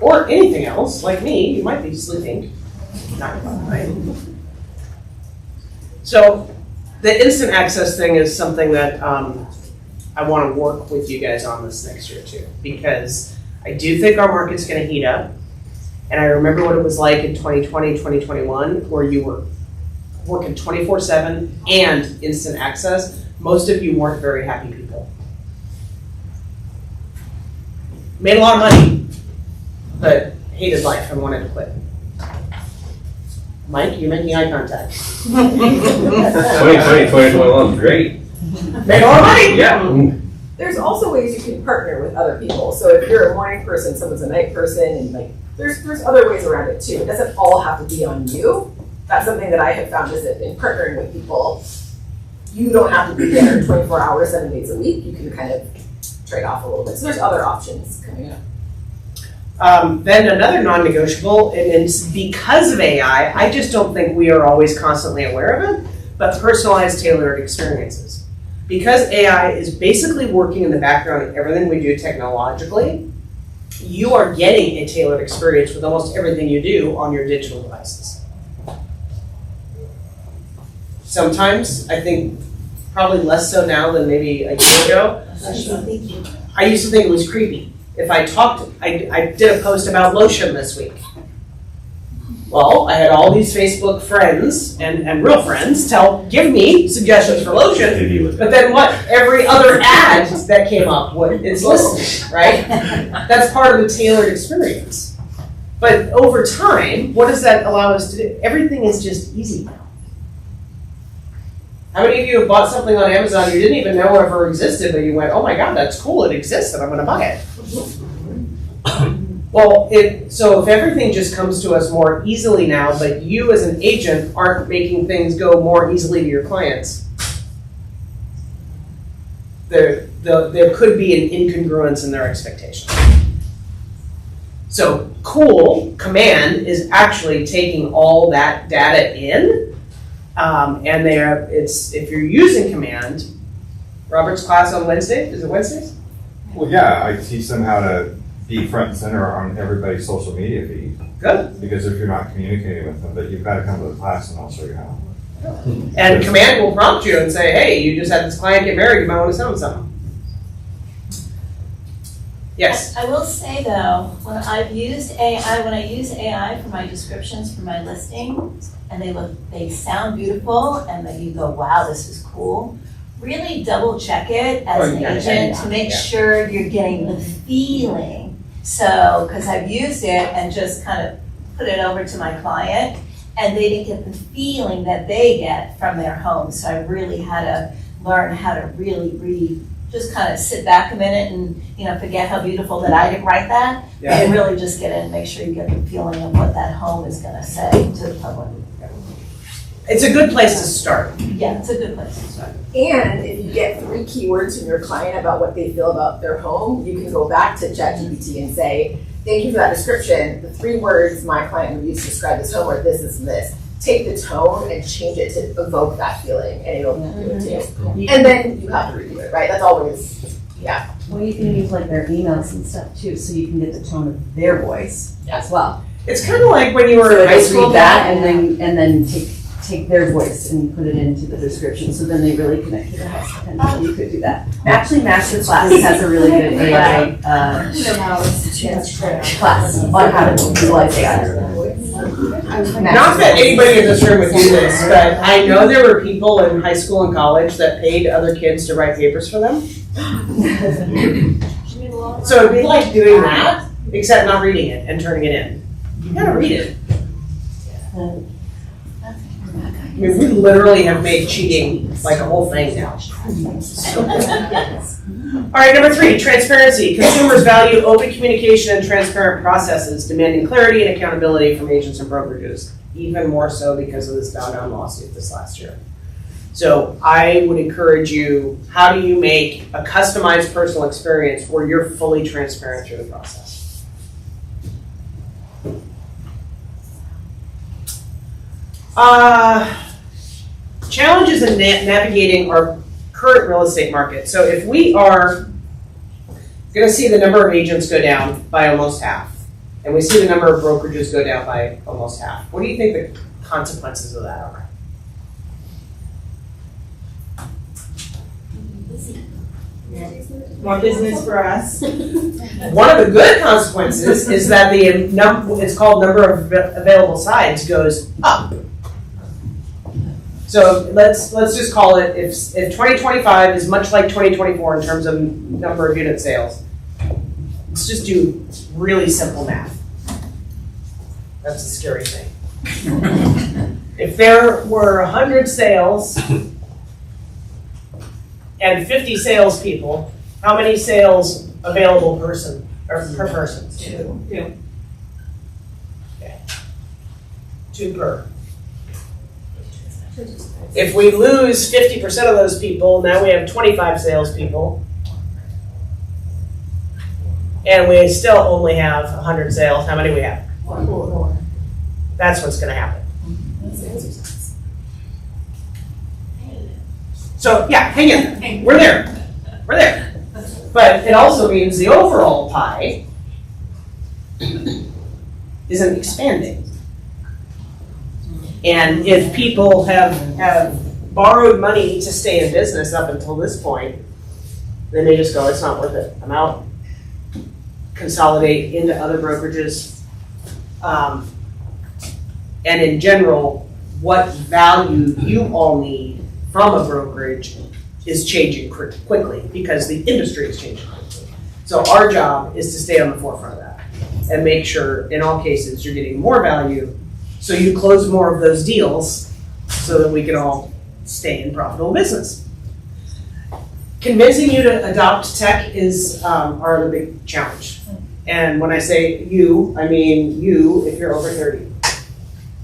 Or anything else, like me, you might be sleeping at 9 o'clock at night. So the instant access thing is something that I want to work with you guys on this next year too, because I do think our market's going to heat up. And I remember what it was like in 2020, 2021, where you were working 24/7 and instant access. Most of you weren't very happy people. Made a lot of money, but hated life and wanted to quit. Mike, you're making eye contact. 2020, 2021, great. Made a lot of money. Yeah. There's also ways you can partner with other people. So if you're a morning person, someone's a night person, and like there's other ways around it too. It doesn't all have to be on you. That's something that I have found, is that in partnering with people, you don't have to be there 24 hours, 7 days a week. You can kind of trade off a little bit. So there's other options coming up. Then another non-negotiable, and it's because of AI, I just don't think we are always constantly aware of it, but personalized, tailored experiences. Because AI is basically working in the background of everything we do technologically, you are getting a tailored experience with almost everything you do on your digital devices. Sometimes, I think, probably less so now than maybe a year ago, I used to think it was creepy. If I talked, I did a post about lotion this week. Well, I had all these Facebook friends and real friends give me suggestions for lotion, but then what? Every other ad that came up, it's listed, right? That's part of the tailored experience. But over time, what does that allow us to do? Everything is just easy now. How many of you have bought something on Amazon you didn't even know ever existed, but you went, oh my God, that's cool, it exists, and I'm gonna buy it? Well, so if everything just comes to us more easily now, but you as an agent aren't making things go more easily to your clients, there could be an incongruence in their expectations. So command is actually taking all that data in. And if you're using command, Robert's class on Wednesday, is it Wednesdays? Well, yeah, I teach them how to be front and center on everybody's social media feed. Good. Because if you're not communicating with them, but you've got to come to the class and I'll show you how. And command will prompt you and say, hey, you just had this client get married, you might want to sell them something. Yes? I will say though, when I use AI for my descriptions for my listings, and they sound beautiful, and then you go, wow, this is cool. Really double check it as an agent to make sure you're getting the feeling. So, because I've used it and just kind of put it over to my client, and they didn't get the feeling that they get from their home. So I really had to learn how to really just kind of sit back a minute and, forget how beautiful that I didn't write that. Yeah. And really just get in and make sure you get the feeling of what that home is gonna say to the public. It's a good place to start. Yeah, it's a good place to start. And if you get 3 keywords from your client about what they feel about their home, you can go back to ChatGPT and say, thank you for that description. The 3 words my client would use to describe this home are this, this, and this. Take the tone and change it to evoke that feeling, and it'll do it too. And then you have to review it, right? That's always, yeah. Well, you can use like their emails and stuff too, so you can get the tone of their voice as well. It's kind of like when you were in high Just school. read that and then take their voice and put it into the description, so then they really connect to the house. And you could do that. Actually, Master Class has a really good AI class on how to utilize AI. Not that anybody in this room would do this, but I know there were people in high school and college that paid other kids to write papers for them. So it'd be like doing that, except not reading it and turning it in. You gotta read it. I mean, we literally have made cheating like a whole thing now. All right, number 3, transparency. Consumers value open communication and transparent processes, demanding clarity and accountability from agents and brokerages, even more so because of this down lawsuit this last year. So I would encourage you, how do you make a customized personal experience where you're fully transparent through the process? Challenges in navigating our current real estate market. So if we are going to see the number of agents go down by almost half, and we see the number of brokerages go down by almost half, what do you think the consequences of that are? More business for us. One of the good consequences is that it's called number of available sides goes up. So let's just call it, if 2025 is much like 2024 in terms of number of unit sales, let's just do really simple math. That's a scary thing. If there were 100 sales and 50 salespeople, how many sales available per person? 2. Okay. 2 per. If we lose 50% of those people, now we have 25 salespeople, and we still only have 100 sales. How many do we have? 4. That's what's going to happen. So yeah, hang in there. We're there. But it also means the overall pie isn't expanding. And if people have borrowed money to stay in business up until this point, then they just go, it's not worth it. I'm out. Consolidate into other brokerages. And in general, what value you all need from a brokerage is changing quickly because the industry is changing quickly. So our job is to stay on the forefront of that and make sure in all cases you're getting more value so you close more of those deals so that we can all stay in profitable business. Convincing you to adopt tech is our other big challenge. And when I say you, I mean you if you're over 30.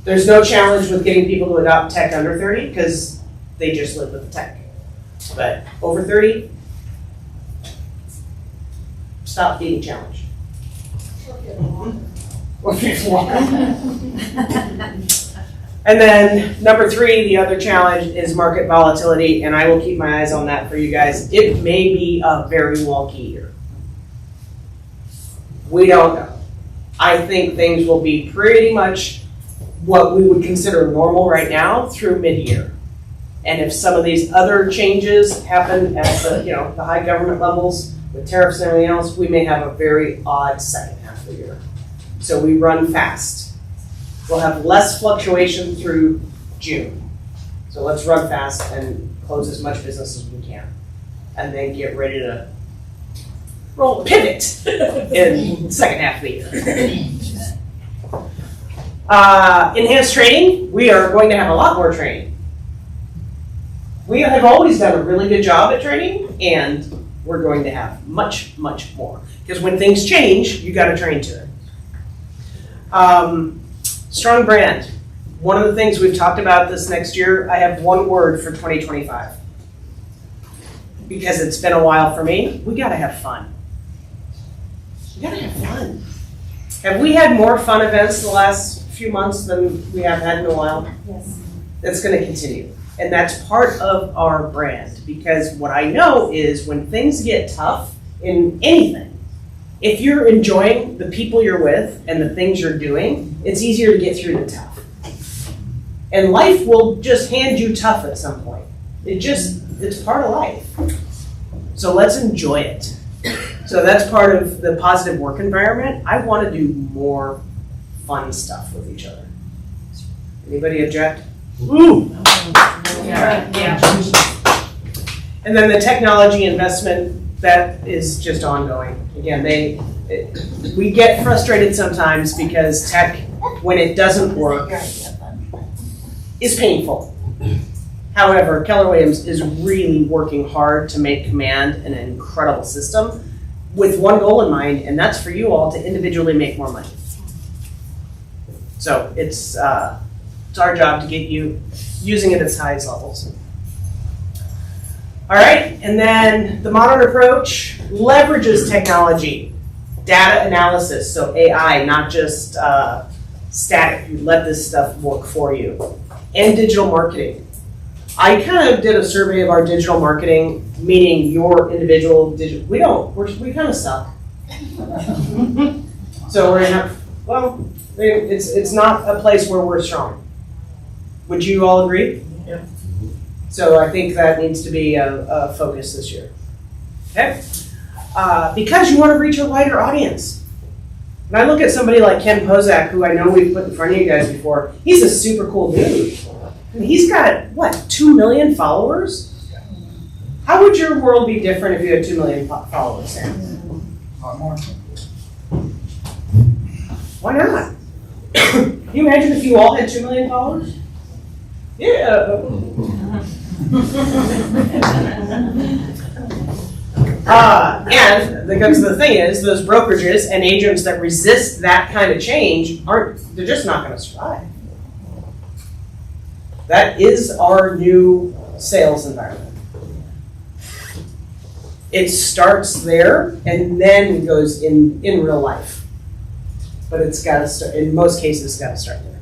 There's no challenge with getting people to adopt tech under 30 because they just live with the tech. But over 30, stop being challenged. And then number 3, the other challenge is market volatility, and I will keep my eyes on that for you guys. It may be a very wonky year. We don't know. I think things will be pretty much what we would consider normal right now through mid-year. And if some of these other changes happen at the, the high government levels with tariffs and everything else, we may have a very odd second half of the year. So we run fast. We'll have less fluctuation through June. So let's run fast and close as much business as we can. And then get ready to pivot in the second half of the year. Enhanced training, we are going to have a lot more training. We have always done a really good job at training, and we're going to have much, much more. Because when things change, you got to train to it. Strong brand. One of the things we've talked about this next year, I have one word for 2025. Because it's been a while for me, we got to have fun. We got to have fun. Have we had more fun events the last few months than we have had in a while? Yes. That's going to continue. And that's part of our brand, because what I know is when things get tough in anything, if you're enjoying the people you're with and the things you're doing, it's easier to get through the tough. And life will just hand you tough at some point. It's part of life. So let's enjoy it. So that's part of the positive work environment. I want to do more fun stuff with each other. Anybody object? Ooh! Yeah. And then the technology investment, that is just ongoing. Again, we get frustrated sometimes because tech, when it doesn't work, is painful. However, Keller Williams is really working hard to make Command an incredible system with one goal in mind, and that's for you all to individually make more money. So it's our job to get you using it at its highest levels. All right, and then the modern approach leverages technology, data analysis, so AI, not just static. You let this stuff work for you, and digital marketing. I kind of did a survey of our digital marketing, meaning your individual digital. We kind of suck. So we're in it's not a place where we're strong. Would you all agree? Yeah. So I think that needs to be a focus this year. Okay? Because you want to reach a wider audience. When I look at somebody like Ken Pozak, who I know we've put in front of you guys before, he's a super cool dude. And he's got, 2 million followers? How would your world be different if you had 2 million followers, Sam? A lot more. Why not? Can you imagine if you all had 2 million followers? Yeah. And the thing is, those brokerages and agents that resist that kind of change they're just not going to survive. That is our new sales environment. It starts there and then it goes in real life. But it's got to start, in most cases, it's got to start there.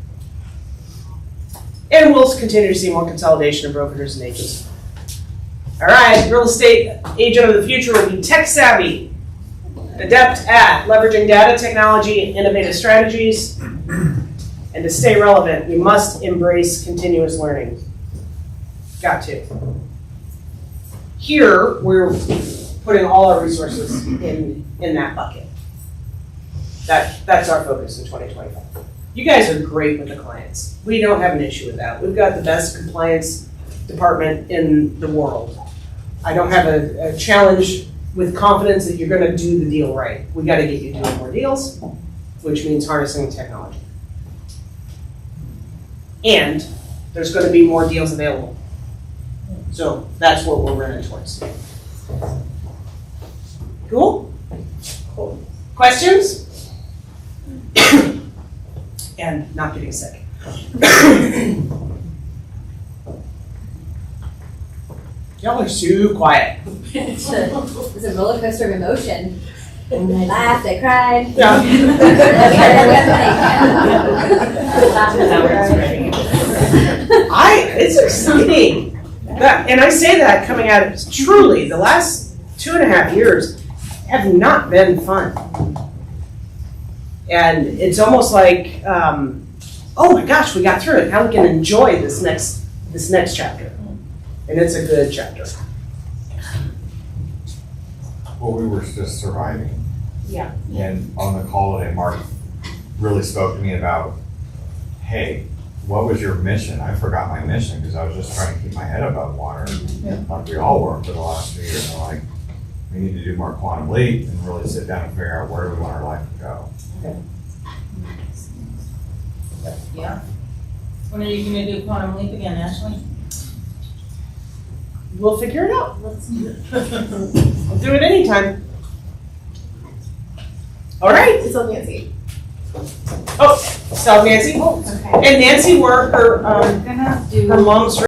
And we'll continue to see more consolidation of brokers and agents. All right, real estate agent of the future will be tech savvy, adept at leveraging data, technology, and innovative strategies. And to stay relevant, we must embrace continuous learning. Got to. Here, we're putting all our resources in that bucket. That's our focus in 2025. You guys are great with the clients. We don't have an issue with that. We've got the best compliance department in the world. I don't have a challenge with confidence that you're going to do the deal right. We got to get you doing more deals, which means harnessing technology. And there's going to be more deals available. So that's what we're running towards. Cool? Cool. Questions? And not getting sick. Y'all are so quiet. It's a roller coaster of emotion. I laughed, I cried. It's exciting. And I say that coming out of, truly, the last 2.5 years have not been fun. And it's almost like, oh my gosh, we got through it. Now we can enjoy this next chapter. And it's a good chapter. Well, we were just surviving. Yeah. And on the call today, Mark really spoke to me about, hey, what was your mission? I forgot my mission because I was just trying to keep my head above water, like we all were for the last 2 years. And like, we need to do more quantum leap and really sit down and figure out where do we want our life to go. Yeah. When are you gonna do quantum leap again, Ashley? We'll figure it out. Let's do it. We'll do it anytime. All right. It's on Nancy. Oh, so Nancy. Okay. And Nancy wore her, I'm gonna do. her mom's